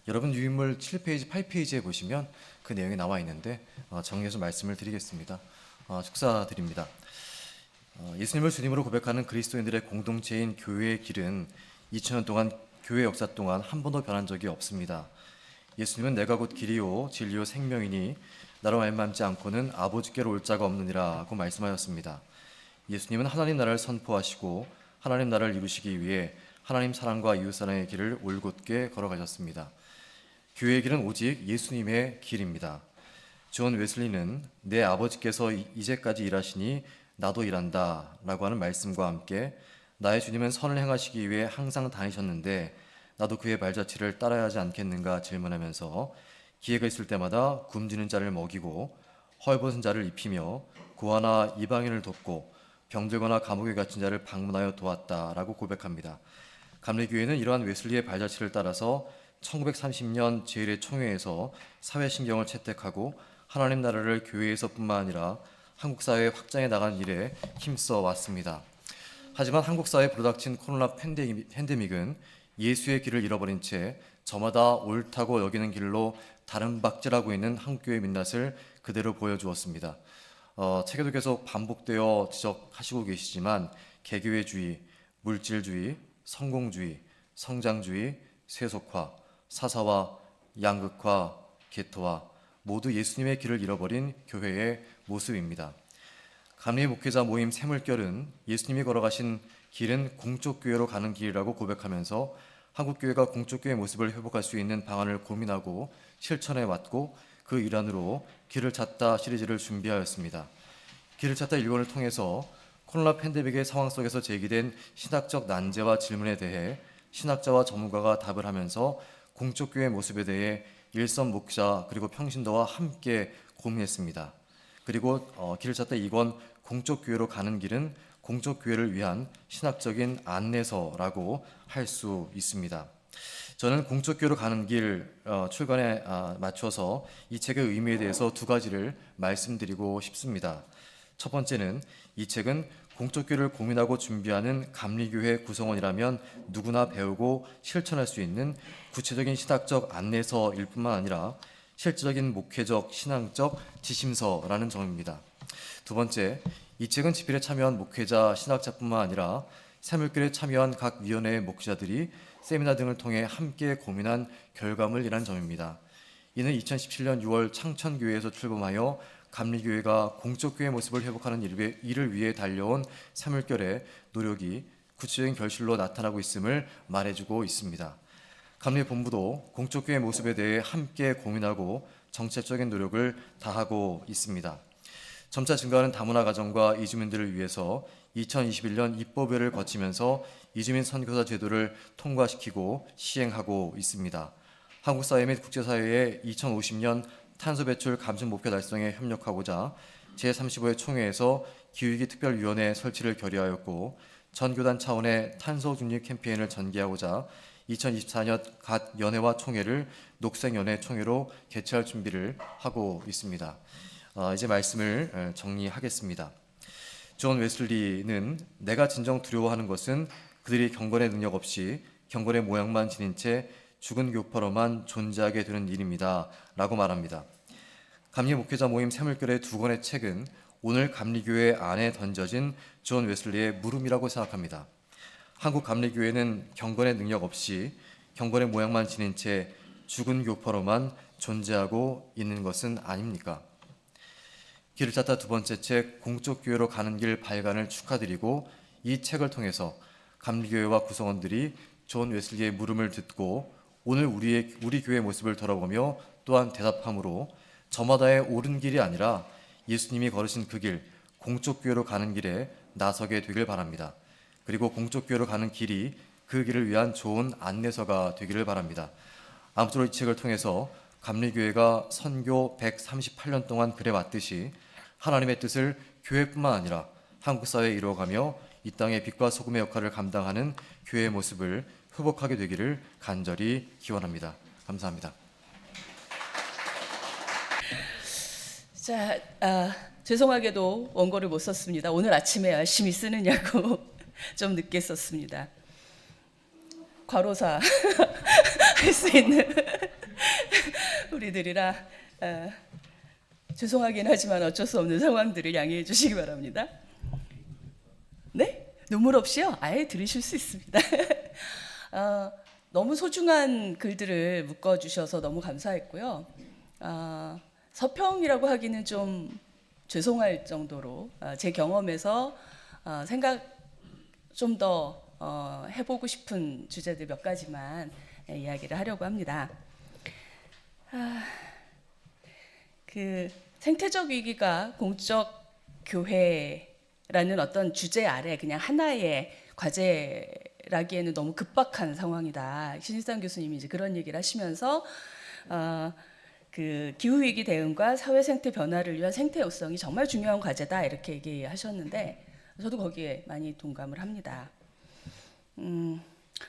여러분 유인물 7페이지, 8페이지에 보시면 그 내용이 나와 있는데 정리해서 말씀을 드리겠습니다. 축사드립니다. 예수님을 주님으로 고백하는 그리스도인들의 공동체인 교회의 길은 2000년 동안 교회 역사 동안 한 번도 변한 적이 없습니다. 예수님은 내가 곧 길이요 진리요 생명이니 나로 말미암지 않고는 아버지께로 올 자가 없느니라고 말씀하셨습니다. 예수님은 하나님 나라를 선포하시고 하나님 나라를 이루시기 위해 하나님 사랑과 이웃 사랑의 길을 올곧게 걸어가셨습니다. 교회의 길은 오직 예수님의 길입니다. 존 웨슬리는 내 아버지께서 이제까지 일하시니 나도 일한다 라고 하는 말씀과 함께 나의 주님은 선을 행하시기 위해 항상 다니셨는데 나도 그의 발자취를 따라야 하지 않겠는가 질문하면서 기회가 있을 때마다 굶주린 자를 먹이고 헐벗은 자를 입히며 고아나 이방인을 돕고 병들거나 감옥에 갇힌 자를 방문하여 도왔다라고 고백합니다. 감리교회는 이러한 웨슬리의 발자취를 따라서 1930년 제1회 총회에서 사회신경을 채택하고 하나님 나라를 교회에서뿐만 아니라 한국 사회 확장해 나가는 일에 힘써 왔습니다. 하지만 한국 사회에 불어닥친 코로나 팬데믹은 예수의 길을 잃어버린 채 저마다 옳다고 여기는 길로 다른 박질하고 있는 한국교회 민낯을 그대로 보여주었습니다. 책에도 계속 반복되어 지적하시고 계시지만 개교회주의, 물질주의, 성공주의, 성장주의, 세속화, 사사화, 양극화, 개토화 모두 예수님의 길을 잃어버린 교회의 모습입니다. 감리 목회자 모임 새물결은 예수님이 걸어가신 길은 공적교회로 가는 길이라고 고백하면서 한국교회가 공적교회 모습을 회복할 수 있는 방안을 고민하고 실천해 왔고 그 일환으로 길을 찾다 시리즈를 준비하였습니다. 길을 찾다 1권을 통해서 코로나 팬데믹의 상황 속에서 제기된 신학적 난제와 질문에 대해 신학자와 전문가가 답을 하면서 공적교회 모습에 대해 일선 목자 그리고 평신도와 함께 고민했습니다. 그리고 길을 찾다 2권 공적교회로 가는 길은 공적교회를 위한 신학적인 안내서라고 할 수 있습니다. 저는 공적교회로 가는 길 출간에 맞춰서 이 책의 의미에 대해서 두 가지를 말씀드리고 싶습니다. 첫 번째는 이 책은 공적교회를 고민하고 준비하는 감리교회 구성원이라면 누구나 배우고 실천할 수 있는 구체적인 신학적 안내서일 뿐만 아니라 실질적인 목회적, 신앙적 지심서라는 점입니다. 두 번째, 이 책은 집필에 참여한 목회자, 신학자뿐만 아니라 새물결에 참여한 각 위원회의 목회자들이 세미나 등을 통해 함께 고민한 결과물이라는 점입니다. 이는 2017년 6월 창천교회에서 출범하여 감리교회가 공적교회 모습을 회복하는 일을 위해 달려온 새물결의 노력이 구체적인 결실로 나타나고 있음을 말해주고 있습니다. 감리본부도 공적교회 모습에 대해 함께 고민하고 정책적인 노력을 다하고 있습니다. 점차 증가하는 다문화 가정과 이주민들을 위해서 2021년 입법회를 거치면서 이주민 선교사 제도를 통과시키고 시행하고 있습니다. 한국 사회 및 국제사회의 2050년 탄소 배출 감축 목표 달성에 협력하고자 제35회 총회에서 기후위기 특별위원회 설치를 결의하였고 전교단 차원의 탄소 중립 캠페인을 전개하고자 2024년 각 연회와 총회를 녹색연회 총회로 개최할 준비를 하고 있습니다. 이제 말씀을 정리하겠습니다. 존 웨슬리는 내가 진정 두려워하는 것은 그들이 경건의 능력 없이 경건의 모양만 지닌 채 죽은 교포로만 존재하게 되는 일입니다. 라고 말합니다. 감리 목회자 모임 새물결의 두 권의 책은 오늘 감리교회 안에 던져진 존 웨슬리의 물음이라고 생각합니다. 한국 감리교회는 경건의 능력 없이 경건의 모양만 지닌 채 죽은 교포로만 존재하고 있는 것은 아닙니까? 길을 찾다 두 번째 책 공적교회로 가는 길 발간을 축하드리고 이 책을 통해서 감리교회와 구성원들이 존 웨슬리의 물음을 듣고 오늘 우리 교회의 모습을 돌아보며 또한 대답함으로 저마다의 옳은 길이 아니라 예수님이 걸으신 그 길, 공적 교회로 가는 길에 나서게 되길 바랍니다. 그리고 공적 교회로 가는 길이 그 길을 위한 좋은 안내서가 되기를 바랍니다. 아무쪼록 이 책을 통해서 감리교회가 선교 138년 동안 그래왔듯이 하나님의 뜻을 교회뿐만 아니라 한국 사회에 이루어가며 이 땅의 빛과 소금의 역할을 감당하는 교회의 모습을 회복하게 되기를 간절히 기원합니다. 감사합니다. 자, 죄송하게도 원고를 못 썼습니다. 오늘 아침에 열심히 쓰느냐고 좀 늦게 썼습니다. 과로사 할 수 있는 우리들이라 죄송하긴 하지만 어쩔 수 없는 상황들을 양해해 주시기 바랍니다. 네? 눈물 없이요? 아예 들으실 수 있습니다. 너무 소중한 글들을 묶어주셔서 너무 감사했고요. 서평이라고 하기는 좀 죄송할 정도로 제 경험에서 생각 좀 더 해보고 싶은 주제들 몇 가지만 이야기를 하려고 합니다. 그 생태적 위기가 공적 교회라는 어떤 주제 아래 그냥 하나의 과제라기에는 너무 급박한 상황이다. 신일상 교수님이 이제 그런 얘기를 하시면서 그 기후 위기 대응과 사회 생태 변화를 위한 생태 요성이 정말 중요한 과제다 이렇게 얘기하셨는데 저도 거기에 많이 동감을 합니다.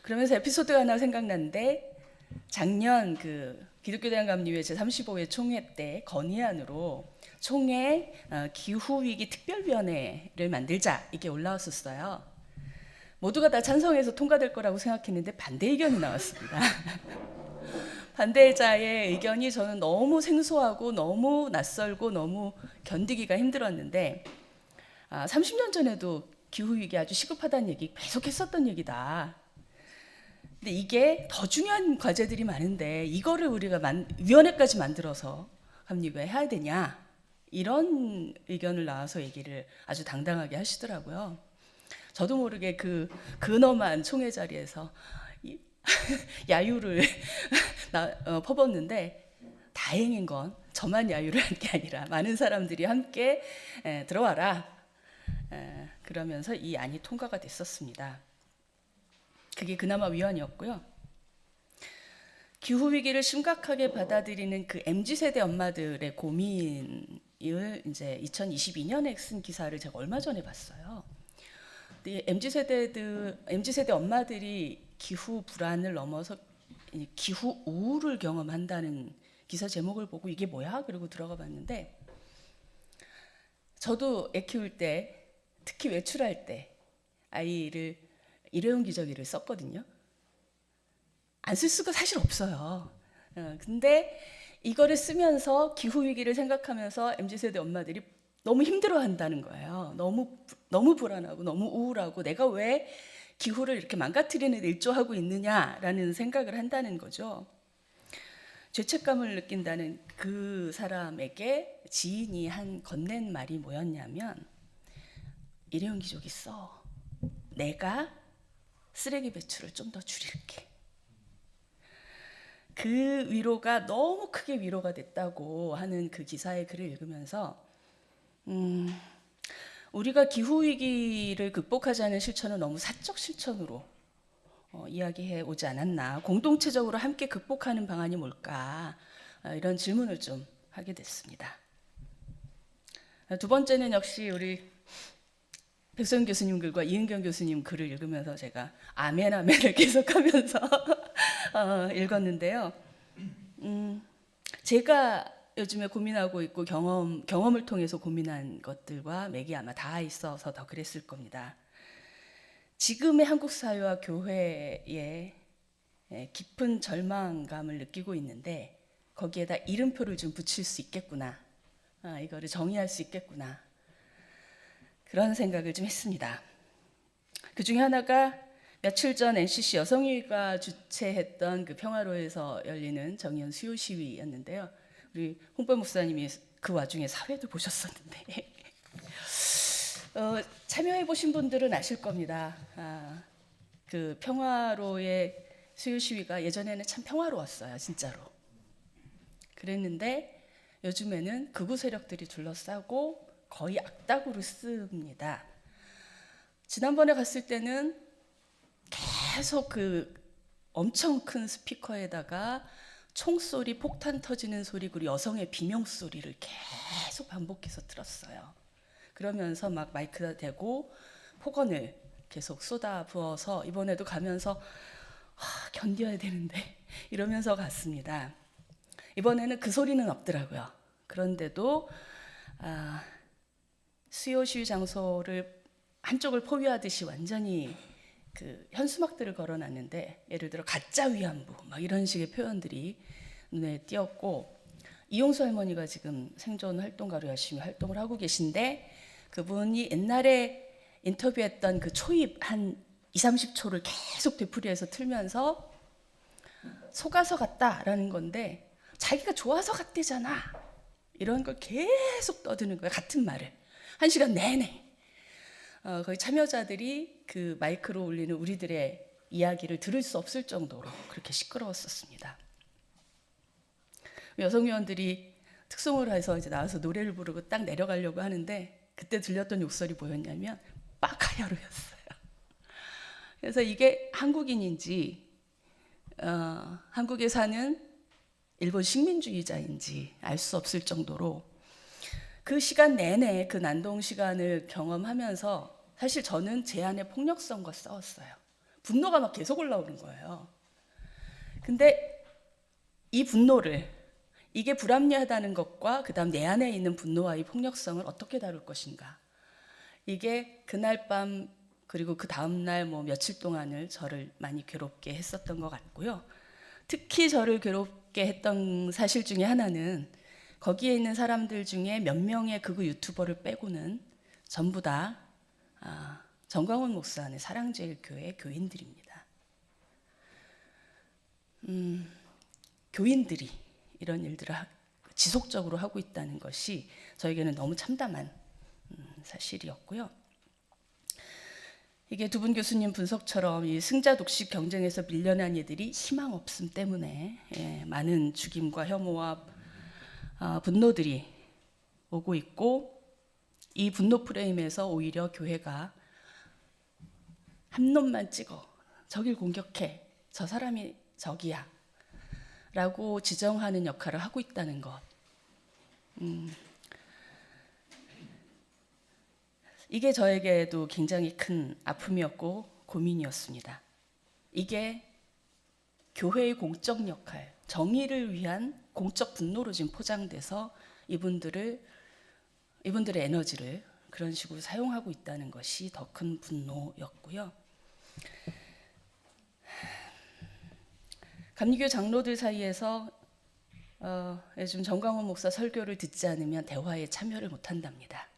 그러면서 에피소드가 하나 생각났는데 작년 그 기독교대한감리회 제35회 총회 때 건의안으로 총회 기후위기 특별위원회를 만들자 이게 올라왔었어요. 모두가 다 찬성해서 통과될 거라고 생각했는데 반대 의견이 나왔습니다. 반대자의 의견이 저는 너무 생소하고 너무 낯설고 너무 견디기가 힘들었는데 30년 전에도 기후위기 아주 시급하다는 얘기 계속 했었던 얘기다. 근데 이게 더 중요한 과제들이 많은데 이거를 우리가 위원회까지 만들어서 감리교회 해야 되냐 이런 의견을 나와서 얘기를 아주 당당하게 하시더라고요. 저도 모르게 그 근엄한 총회 자리에서 야유를 퍼붓는데 다행인 건 저만 야유를 한 게 아니라 많은 사람들이 함께 들어와라 그러면서 이 안이 통과가 됐었습니다. 그게 그나마 위안이었고요. 기후위기를 심각하게 받아들이는 그 MZ세대 엄마들의 고민을 이제 2022년에 쓴 기사를 제가 얼마 전에 봤어요. MZ세대 엄마들이 기후 불안을 넘어서 기후 우울을 경험한다는 기사 제목을 보고 이게 뭐야? 그리고 들어가 봤는데 저도 애 키울 때 특히 외출할 때 아이를 일회용 기저귀를 썼거든요. 안 쓸 수가 사실 없어요. 근데 이거를 쓰면서 기후 위기를 생각하면서 MZ세대 엄마들이 너무 힘들어한다는 거예요. 너무 불안하고 너무 우울하고 내가 왜 기후를 이렇게 망가뜨리는 데 일조하고 있느냐라는 생각을 한다는 거죠. 죄책감을 느낀다는 그 사람에게 지인이 건넨 말이 뭐였냐면 일회용 기저귀 써. 내가 쓰레기 배출을 좀 더 줄일게. 그 위로가 너무 크게 위로가 됐다고 하는 그 기사의 글을 읽으면서 우리가 기후위기를 극복하자는 실천은 너무 사적 실천으로 이야기해 오지 않았나. 공동체적으로 함께 극복하는 방안이 뭘까. 이런 질문을 좀 하게 됐습니다. 두 번째는 역시 우리 백소영 교수님 글과 이은경 교수님 글을 읽으면서 제가 아멘을 계속하면서 읽었는데요. 제가 요즘에 고민하고 있고 경험을 통해서 고민한 것들과 맥이 아마 다 있어서 더 그랬을 겁니다. 지금의 한국 사회와 교회에 깊은 절망감을 느끼고 있는데 거기에다 이름표를 좀 붙일 수 있겠구나. 이거를 정의할 수 있겠구나. 그런 생각을 좀 했습니다. 그 중에 하나가 며칠 전 NCC 여성위가 주최했던 그 평화로에서 열리는 정의연 수요 시위였는데요. 우리 홍범 목사님이 그 와중에 사회도 보셨었는데 참여해 보신 분들은 아실 겁니다. 그 평화로의 수요 시위가 예전에는 참 평화로웠어요, 진짜로. 그랬는데 요즘에는 극우 세력들이 둘러싸고 거의 악당으로 씁니다. 지난번에 갔을 때는 계속 그 엄청 큰 스피커에다가 총소리, 폭탄 터지는 소리, 그리고 여성의 비명 소리를 계속 반복해서 들었어요. 그러면서 막 마이크가 대고 폭언을 계속 쏟아 부어서 이번에도 가면서 견뎌야 되는데 이러면서 갔습니다. 이번에는 그 소리는 없더라고요. 그런데도 수요 시위 장소를 한쪽을 포위하듯이 완전히 그 현수막들을 걸어놨는데, 예를 들어 가짜 위안부 막 이런 식의 표현들이 눈에 띄었고, 이용수 할머니가 지금 생존 활동가로 열심히 활동을 하고 계신데, 그분이 옛날에 인터뷰했던 그 초입 한 20-30초를 계속 되풀이해서 틀면서 속아서 갔다라는 건데, 자기가 좋아서 갔대잖아 이런 걸 계속 떠드는 거예요. 같은 말을 1시간 내내. 거기 참여자들이 그 마이크로 울리는 우리들의 이야기를 들을 수 없을 정도로 그렇게 시끄러웠었습니다. 여성위원들이 특송을 해서 이제 나와서 노래를 부르고 딱 내려가려고 하는데, 그때 들렸던 욕설이 뭐였냐면 빠카야로였어요. 그래서 이게 한국인인지 한국에 사는 일본 식민주의자인지 알 수 없을 정도로 그 시간 내내 그 난동 시간을 경험하면서 사실 저는 제 안의 폭력성과 싸웠어요. 분노가 막 계속 올라오는 거예요. 근데 이 분노를, 이게 불합리하다는 것과 그다음 내 안에 있는 분노와 이 폭력성을 어떻게 다룰 것인가, 이게 그날 밤 그리고 그 다음 날 뭐 며칠 동안을 저를 많이 괴롭게 했었던 것 같고요. 특히 저를 괴롭게 했던 사실 중에 하나는, 거기에 있는 사람들 중에 몇 명의 극우 유튜버를 빼고는 전부 다 정광훈 목사의 사랑제일교회 교인들입니다. 교인들이 이런 일들을 지속적으로 하고 있다는 것이 저에게는 너무 참담한 사실이었고요. 이게 두 분 교수님 분석처럼 이 승자 독식 경쟁에서 밀려난 이들이 희망 없음 때문에 많은 죽임과 혐오와 분노들이 오고 있고, 이 분노 프레임에서 오히려 교회가 한 놈만 찍어, 저길 공격해, 저 사람이 적이야 라고 지정하는 역할을 하고 있다는 것, 이게 저에게도 굉장히 큰 아픔이었고 고민이었습니다. 이게 교회의 공적 역할, 정의를 위한 공적 분노로 지금 포장돼서 이분들의 에너지를 그런 식으로 사용하고 있다는 것이 더 큰 분노였고요. 감리교 장로들 사이에서 요즘 정광훈 목사 설교를 듣지 않으면 대화에 참여를 못한답니다.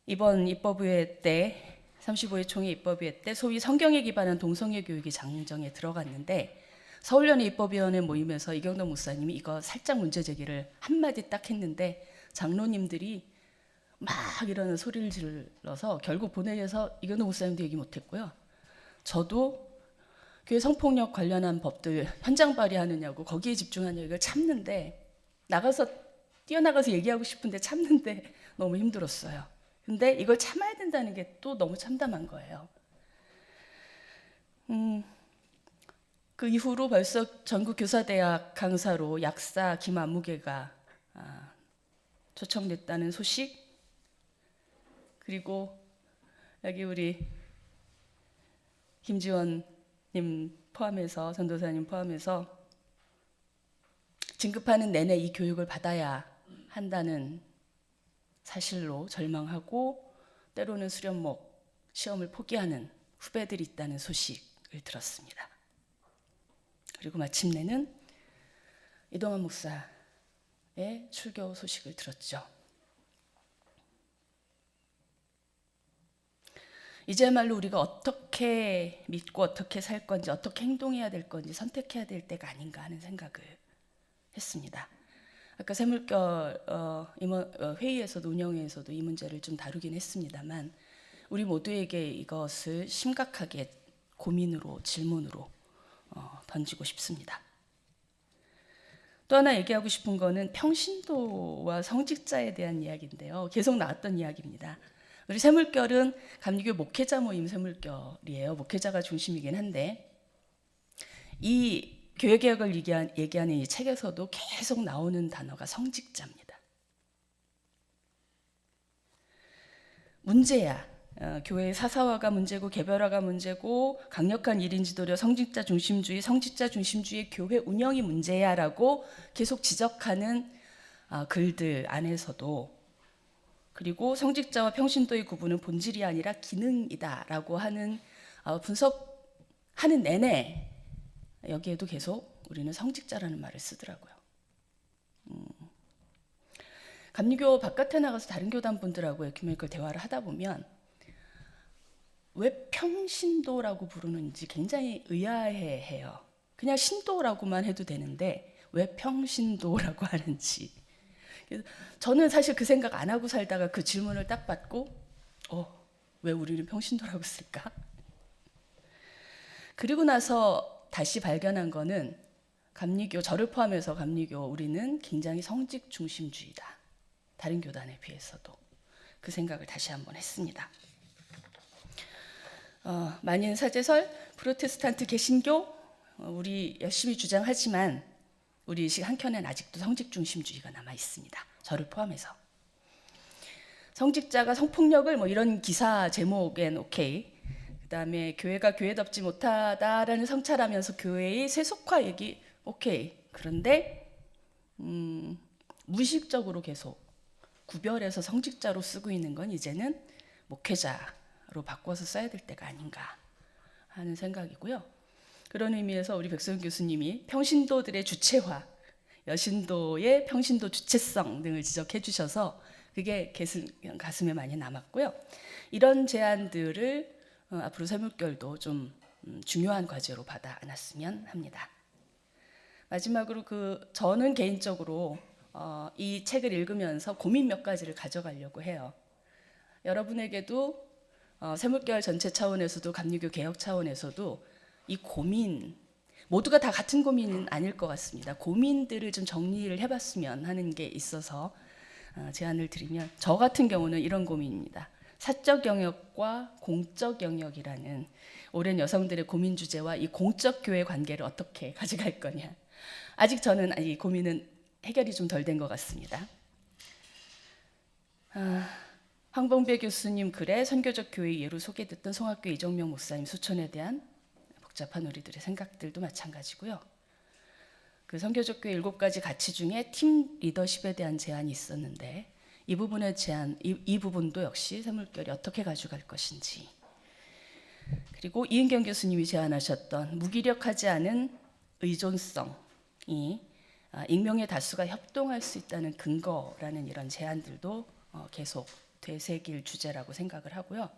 이번 입법의회 때, 35회 총회 입법의회 때 소위 성경에 기반한 동성애 교육이 장정에 들어갔는데, 서울연회 입법위원회 모임에서 이경덕 목사님이 이거 살짝 문제 제기를 한마디 딱 했는데, 장로님들이 막 이러는 소리를 질러서 결국 본회의에서 이경덕 목사님도 얘기 못했고요. 저도 교회 성폭력 관련한 법들 현장 발의하느냐고 거기에 집중하냐고 이걸 참는데, 뛰어나가서 얘기하고 싶은데 참는데 너무 힘들었어요. 근데 이걸 참아야 된다는 게 또 너무 참담한 거예요. 그 이후로 벌써 전국교사대학 강사로 약사 김안무개가 초청됐다는 소식, 그리고 여기 우리 김지원님 포함해서, 전도사님 포함해서 진급하는 내내 이 교육을 받아야 한다는 사실로 절망하고 때로는 수련목 시험을 포기하는 후배들이 있다는 소식을 들었습니다. 그리고 마침내는 이동환 목사의 출교 소식을 들었죠. 이제야말로 우리가 어떻게 믿고 어떻게 살 건지, 어떻게 행동해야 될 건지 선택해야 될 때가 아닌가 하는 생각을 했습니다. 아까 새물결 회의에서도, 운영회에서도 이 문제를 좀 다루긴 했습니다만, 우리 모두에게 이것을 심각하게 고민으로 질문으로 던지고 싶습니다. 또 하나 얘기하고 싶은 거는 평신도와 성직자에 대한 이야기인데요. 계속 나왔던 이야기입니다. 우리 샘물결은 감리교 목회자 모임 샘물결이에요. 목회자가 중심이긴 한데 이 교회개혁을 얘기하는 이 책에서도 계속 나오는 단어가 성직자입니다. 문제야. 교회의 사사화가 문제고 개별화가 문제고 강력한 1인 지도력, 성직자 중심주의, 성직자 중심주의 교회 운영이 문제야라고 계속 지적하는 글들 안에서도, 그리고 성직자와 평신도의 구분은 본질이 아니라 기능이다라고 하는 분석하는 내내 여기에도 계속 우리는 성직자라는 말을 쓰더라고요. 감리교 바깥에 나가서 다른 교단 분들하고 에큐메니컬 대화를 하다 보면 왜 평신도라고 부르는지 굉장히 의아해해요. 그냥 신도라고만 해도 되는데 왜 평신도라고 하는지. 저는 사실 그 생각 안 하고 살다가 그 질문을 딱 받고 왜 우리는 평신도라고 쓸까? 그리고 나서 다시 발견한 거는 감리교, 저를 포함해서 감리교 우리는 굉장히 성직 중심주의다. 다른 교단에 비해서도. 그 생각을 다시 한번 했습니다. 만인 사제설, 프로테스탄트 개신교 우리 열심히 주장하지만 우리 한켠엔 아직도 성직 중심주의가 남아 있습니다. 저를 포함해서. 성직자가 성폭력을 이런 기사 제목엔 오케이. 그다음에 교회가 교회답지 못하다라는 성찰하면서 교회의 세속화 얘기 오케이. 그런데 무의식적으로 계속 구별해서 성직자로 쓰고 있는 건 이제는 목회자로 바꿔서 써야 될 때가 아닌가 하는 생각이고요. 그런 의미에서 우리 백선 교수님이 평신도들의 주체화, 여신도의 평신도 주체성 등을 지적해 주셔서 그게 가슴에 많이 남았고요. 이런 제안들을 앞으로 샘물결도 좀 중요한 과제로 받아 안았으면 합니다. 마지막으로 저는 개인적으로 이 책을 읽으면서 고민 몇 가지를 가져가려고 해요. 여러분에게도 샘물결 전체 차원에서도 감리교 개혁 차원에서도 이 고민, 모두가 다 같은 고민은 아닐 것 같습니다. 고민들을 좀 정리를 해봤으면 하는 게 있어서 제안을 드리면, 저 같은 경우는 이런 고민입니다. 사적 영역과 공적 영역이라는 오랜 여성들의 고민 주제와 이 공적 교회 관계를 어떻게 가져갈 거냐. 아직 저는 이 고민은 해결이 좀 덜 된 것 같습니다. 황봉배 교수님 글에 선교적 교회 예로 소개됐던 송학교 이정명 목사님 수천에 대한 복잡한 우리들의 생각들도 마찬가지고요. 그 선교적 교회 7가지 가치 중에 팀 리더십에 대한 제안이 있었는데 이 부분의 제안, 이 부분도 역시 샘물결이 어떻게 가져갈 것인지, 그리고 이은경 교수님이 제안하셨던 무기력하지 않은 의존성이 익명의 다수가 협동할 수 있다는 근거라는 이런 제안들도 계속 되새길 주제라고 생각을 하고요.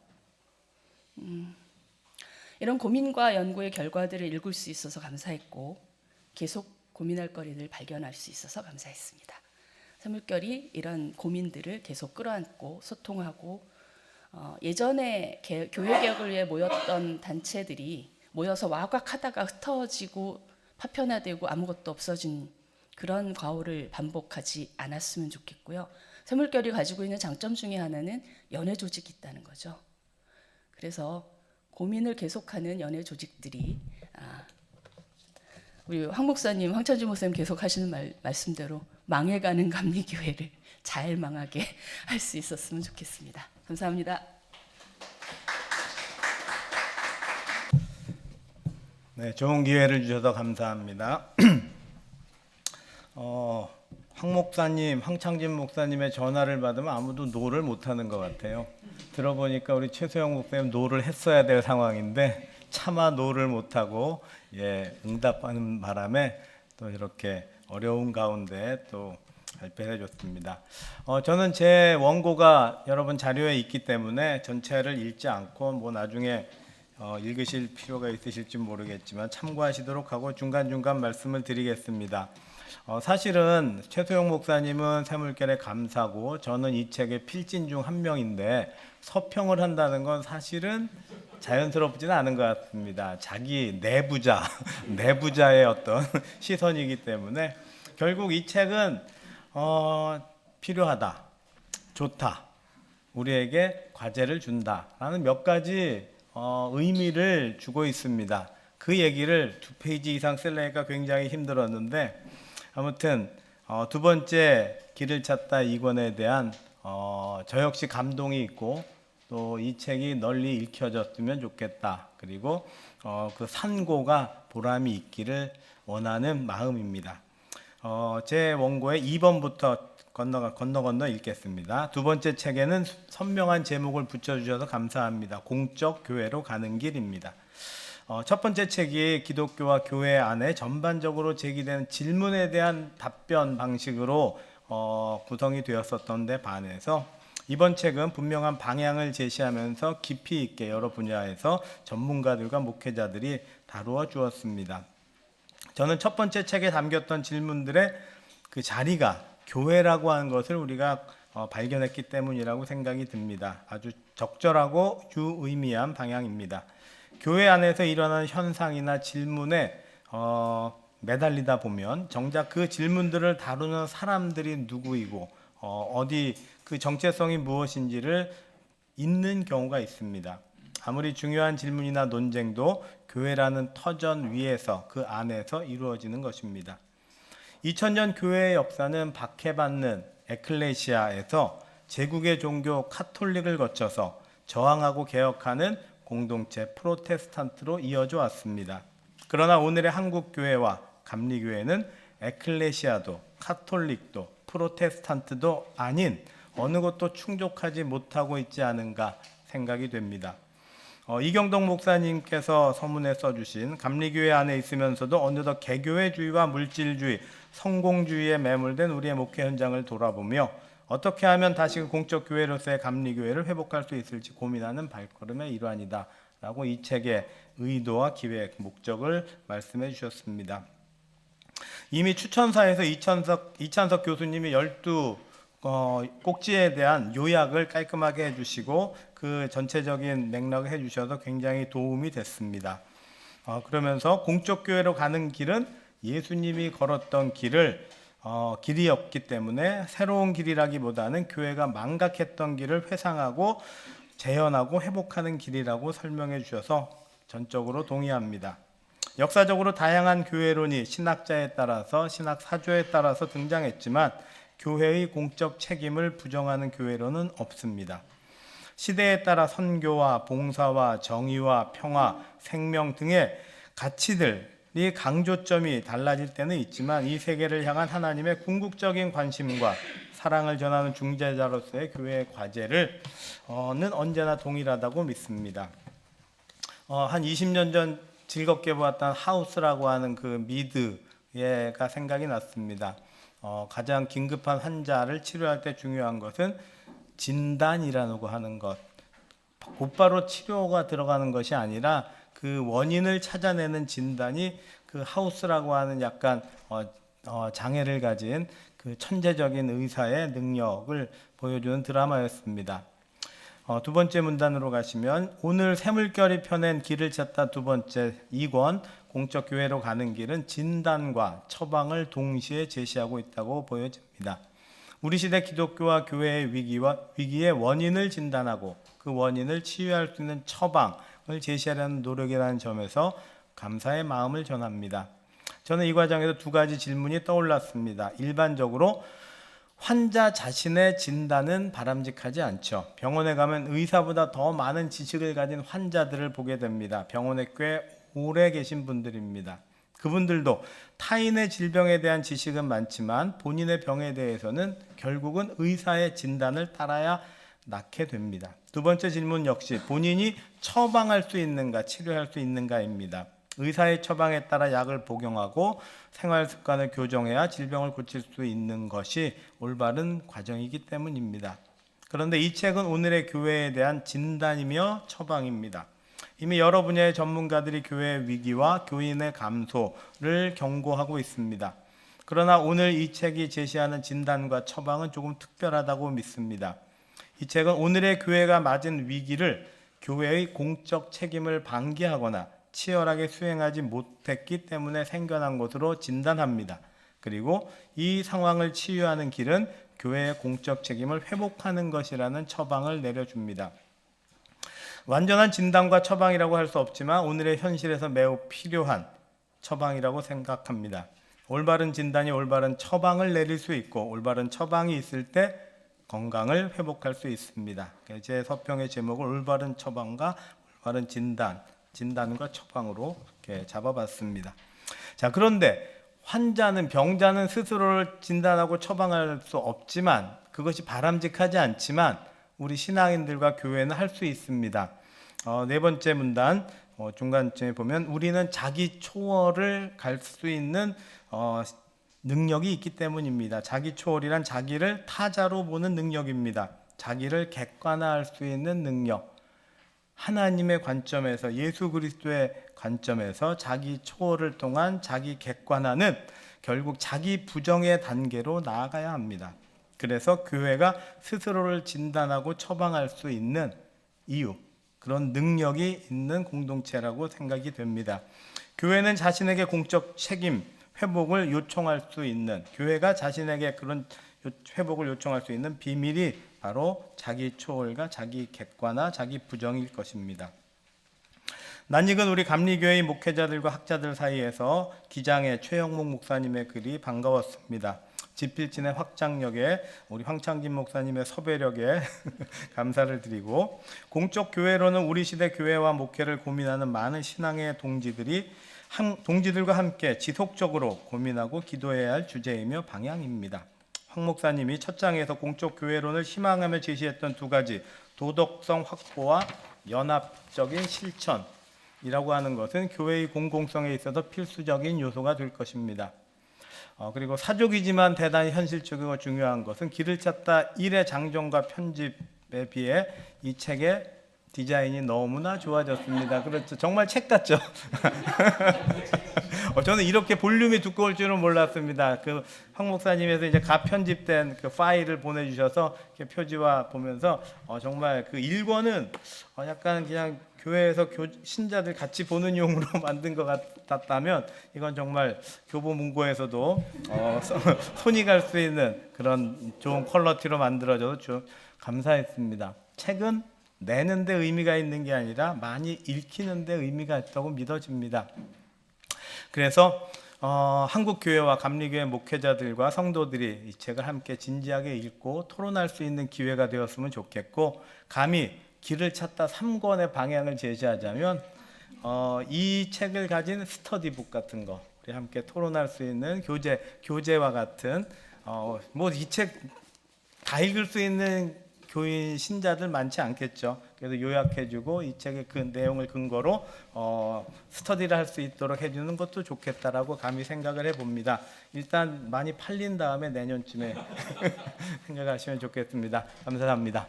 이런 고민과 연구의 결과들을 읽을 수 있어서 감사했고 계속 고민할 거리를 발견할 수 있어서 감사했습니다. 샘물결이 이런 고민들을 계속 끌어안고 소통하고 예전에 교회 개혁을 위해 모였던 단체들이 모여서 와곽하다가 흩어지고 파편화되고 아무것도 없어진 그런 과오를 반복하지 않았으면 좋겠고요. 샘물결이 가지고 있는 장점 중에 하나는 연회 조직이 있다는 거죠. 그래서 고민을 계속하는 연회 조직들이 우리 황 목사님, 황찬주 목사님 계속 하시는 말씀대로 망해가는 감리교회를 잘 망하게 할 수 있었으면 좋겠습니다. 감사합니다. 네, 좋은 기회를 주셔서 감사합니다. 황 목사님, 황창진 목사님의 전화를 받으면 아무도 노를 못하는 것 같아요. 들어보니까 우리 최소영 목사님 노를 했어야 될 상황인데 차마 노를 못하고 응답하는 바람에 또 이렇게 어려운 가운데 또 발표해 줬습니다. 저는 제 원고가 여러분 자료에 있기 때문에 전체를 읽지 않고 나중에 읽으실 필요가 있으실지 모르겠지만 참고하시도록 하고 중간중간 말씀을 드리겠습니다. 사실은 최소영 목사님은 샘물결의 감사고 저는 이 책의 필진 중 한 명인데 서평을 한다는 건 사실은 자연스럽지는 않은 것 같습니다. 자기 내부자의 어떤 시선이기 때문에 결국 이 책은 필요하다, 좋다, 우리에게 과제를 준다라는 몇 가지 의미를 주고 있습니다. 그 얘기를 2페이지 이상 쓰려니까 굉장히 힘들었는데 아무튼 두 번째 길을 찾다 2권에 대한 저 역시 감동이 있고 또 이 책이 널리 읽혀졌으면 좋겠다. 그리고 그 산고가 보람이 있기를 원하는 마음입니다. 제 원고의 2번부터 건너 읽겠습니다. 두 번째 책에는 선명한 제목을 붙여주셔서 감사합니다. 공적 교회로 가는 길입니다. 첫 번째 책이 기독교와 교회 안에 전반적으로 제기되는 질문에 대한 답변 방식으로 구성이 되었었던 데 반해서 이번 책은 분명한 방향을 제시하면서 깊이 있게 여러 분야에서 전문가들과 목회자들이 다루어 주었습니다. 저는 첫 번째 책에 담겼던 질문들의 그 자리가 교회라고 하는 것을 우리가 발견했기 때문이라고 생각이 듭니다. 아주 적절하고 유의미한 방향입니다. 교회 안에서 일어나는 현상이나 질문에 매달리다 보면 정작 그 질문들을 다루는 사람들이 누구이고 어디 그 정체성이 무엇인지를 잊는 경우가 있습니다. 아무리 중요한 질문이나 논쟁도 교회라는 터전 위에서 그 안에서 이루어지는 것입니다. 2000년 교회의 역사는 박해받는 에클레시아에서 제국의 종교 카톨릭을 거쳐서 저항하고 개혁하는 공동체 프로테스탄트로 이어져 왔습니다. 그러나 오늘의 한국 교회와 감리교회는 에클레시아도 카톨릭도 프로테스탄트도 아닌 어느 것도 충족하지 못하고 있지 않은가 생각이 됩니다. 이경동 목사님께서 서문에 써주신 감리교회 안에 있으면서도 어느덧 개교회주의와 물질주의, 성공주의에 매몰된 우리의 목회 현장을 돌아보며 어떻게 하면 다시 공적 교회로서의 감리교회를 회복할 수 있을지 고민하는 발걸음의 일환이다 라고 이 책의 의도와 기획, 목적을 말씀해 주셨습니다. 이미 추천사에서 이찬석 교수님이 12 꼭지에 대한 요약을 깔끔하게 해주시고 그 전체적인 맥락을 해주셔서 굉장히 도움이 됐습니다. 그러면서 공적 교회로 가는 길은 예수님이 걸었던 길이었기 때문에 새로운 길이라기보다는 교회가 망각했던 길을 회상하고 재현하고 회복하는 길이라고 설명해 주셔서 전적으로 동의합니다. 역사적으로 다양한 교회론이 신학자에 따라서 신학 사조에 따라서 등장했지만 교회의 공적 책임을 부정하는 교회론은 없습니다. 시대에 따라 선교와 봉사와 정의와 평화, 생명 등의 가치들이 강조점이 달라질 때는 있지만 이 세계를 향한 하나님의 궁극적인 관심과 사랑을 전하는 중재자로서의 교회의 과제는 언제나 동일하다고 믿습니다. 한 20년 전 즐겁게 보았던 하우스라고 하는 그 미드가 생각이 났습니다. 가장 긴급한 환자를 치료할 때 중요한 것은 진단이라고 하는 것. 곧바로 치료가 들어가는 것이 아니라 그 원인을 찾아내는 진단이 그 하우스라고 하는 약간 장애를 가진 그 천재적인 의사의 능력을 보여주는 드라마였습니다. 두 번째 문단으로 가시면 오늘 샘물결이 펴낸 길을 찾다 두 번째 2권 공적 교회로 가는 길은 진단과 처방을 동시에 제시하고 있다고 보여집니다. 우리 시대 기독교와 교회의 위기의 원인을 진단하고 그 원인을 치유할 수 있는 처방을 제시하려는 노력이라는 점에서 감사의 마음을 전합니다. 저는 이 과정에서 두 가지 질문이 떠올랐습니다. 일반적으로 환자 자신의 진단은 바람직하지 않죠. 병원에 가면 의사보다 더 많은 지식을 가진 환자들을 보게 됩니다. 병원에 꽤 오래 계신 분들입니다. 그분들도 타인의 질병에 대한 지식은 많지만 본인의 병에 대해서는 결국은 의사의 진단을 따라야 낫게 됩니다. 두 번째 질문 역시 본인이 처방할 수 있는가, 치료할 수 있는가입니다. 의사의 처방에 따라 약을 복용하고 생활 습관을 교정해야 질병을 고칠 수 있는 것이 올바른 과정이기 때문입니다. 그런데 이 책은 오늘의 교회에 대한 진단이며 처방입니다. 이미 여러 분야의 전문가들이 교회의 위기와 교인의 감소를 경고하고 있습니다. 그러나 오늘 이 책이 제시하는 진단과 처방은 조금 특별하다고 믿습니다. 이 책은 오늘의 교회가 맞은 위기를 교회의 공적 책임을 방기하거나 치열하게 수행하지 못했기 때문에 생겨난 것으로 진단합니다. 그리고 이 상황을 치유하는 길은 교회의 공적 책임을 회복하는 것이라는 처방을 내려줍니다. 완전한 진단과 처방이라고 할 수 없지만 오늘의 현실에서 매우 필요한 처방이라고 생각합니다. 올바른 진단이 올바른 처방을 내릴 수 있고 올바른 처방이 있을 때 건강을 회복할 수 있습니다. 제 서평의 제목을 올바른 처방과 올바른 진단과 처방으로 이렇게 잡아봤습니다. 자, 그런데 병자는 스스로를 진단하고 처방할 수 없지만 그것이 바람직하지 않지만 우리 신앙인들과 교회는 할 수 있습니다. 네 번째 문단 중간쯤에 보면 우리는 자기 초월을 갈 수 있는 능력이 있기 때문입니다. 자기 초월이란 자기를 타자로 보는 능력입니다. 자기를 객관화할 수 있는 능력. 하나님의 관점에서 예수 그리스도의 관점에서 자기 초월을 통한 자기 객관화는 결국 자기 부정의 단계로 나아가야 합니다. 그래서 교회가 스스로를 진단하고 처방할 수 있는 이유, 그런 능력이 있는 공동체라고 생각이 됩니다. 교회는 자신에게 공적 책임, 회복을 요청할 수 있는, 교회가 자신에게 그런 회복을 요청할 수 있는 비밀이 바로 자기 초월과 자기 객관화, 자기 부정일 것입니다. 낯익은 우리 감리교회의 목회자들과 학자들 사이에서 기장의 최영목 목사님의 글이 반가웠습니다. 지필진의 확장력에 우리 황창진 목사님의 섭외력에 감사를 드리고 공적 교회로는 우리 시대 교회와 목회를 고민하는 많은 신앙의 동지들과 함께 지속적으로 고민하고 기도해야 할 주제이며 방향입니다. 황 목사님이 첫 장에서 공적 교회론을 희망하며 제시했던 두 가지 도덕성 확보와 연합적인 실천이라고 하는 것은 교회의 공공성에 있어서 필수적인 요소가 될 것입니다. 그리고 사족이지만 대단히 현실적이고 중요한 것은 길을 찾다 1의 장정과 편집에 비해 이 책의 디자인이 너무나 좋아졌습니다. 그렇죠. 정말 책 같죠? 저는 이렇게 볼륨이 두꺼울 줄은 몰랐습니다. 황 목사님에서 이제 가편집된 그 파일을 보내주셔서 이렇게 표지화 보면서 정말 그 1권은 약간 그냥 교회에서 신자들 같이 보는 용으로 만든 것 같다면 이건 정말 교보문고에서도 손이 갈 수 있는 그런 좋은 퀄러티로 만들어져서 좀 감사했습니다. 책은 내는 데 의미가 있는 게 아니라 많이 읽히는 데 의미가 있다고 믿어집니다. 그래서 한국교회와 감리교회 목회자들과 성도들이 이 책을 함께 진지하게 읽고 토론할 수 있는 기회가 되었으면 좋겠고 감히 길을 찾다 3권의 방향을 제시하자면 이 책을 가진 스터디북 같은 거 우리 함께 토론할 수 있는 교재와 같은 뭐 이 책 다 읽을 수 있는 교인 신자들 많지 않겠죠. 그래서 요약해주고 이 책의 그 내용을 근거로 스터디를 할 수 있도록 해주는 것도 좋겠다라고 감히 생각을 해봅니다. 일단 많이 팔린 다음에 내년쯤에 생각하시면 좋겠습니다. 감사합니다.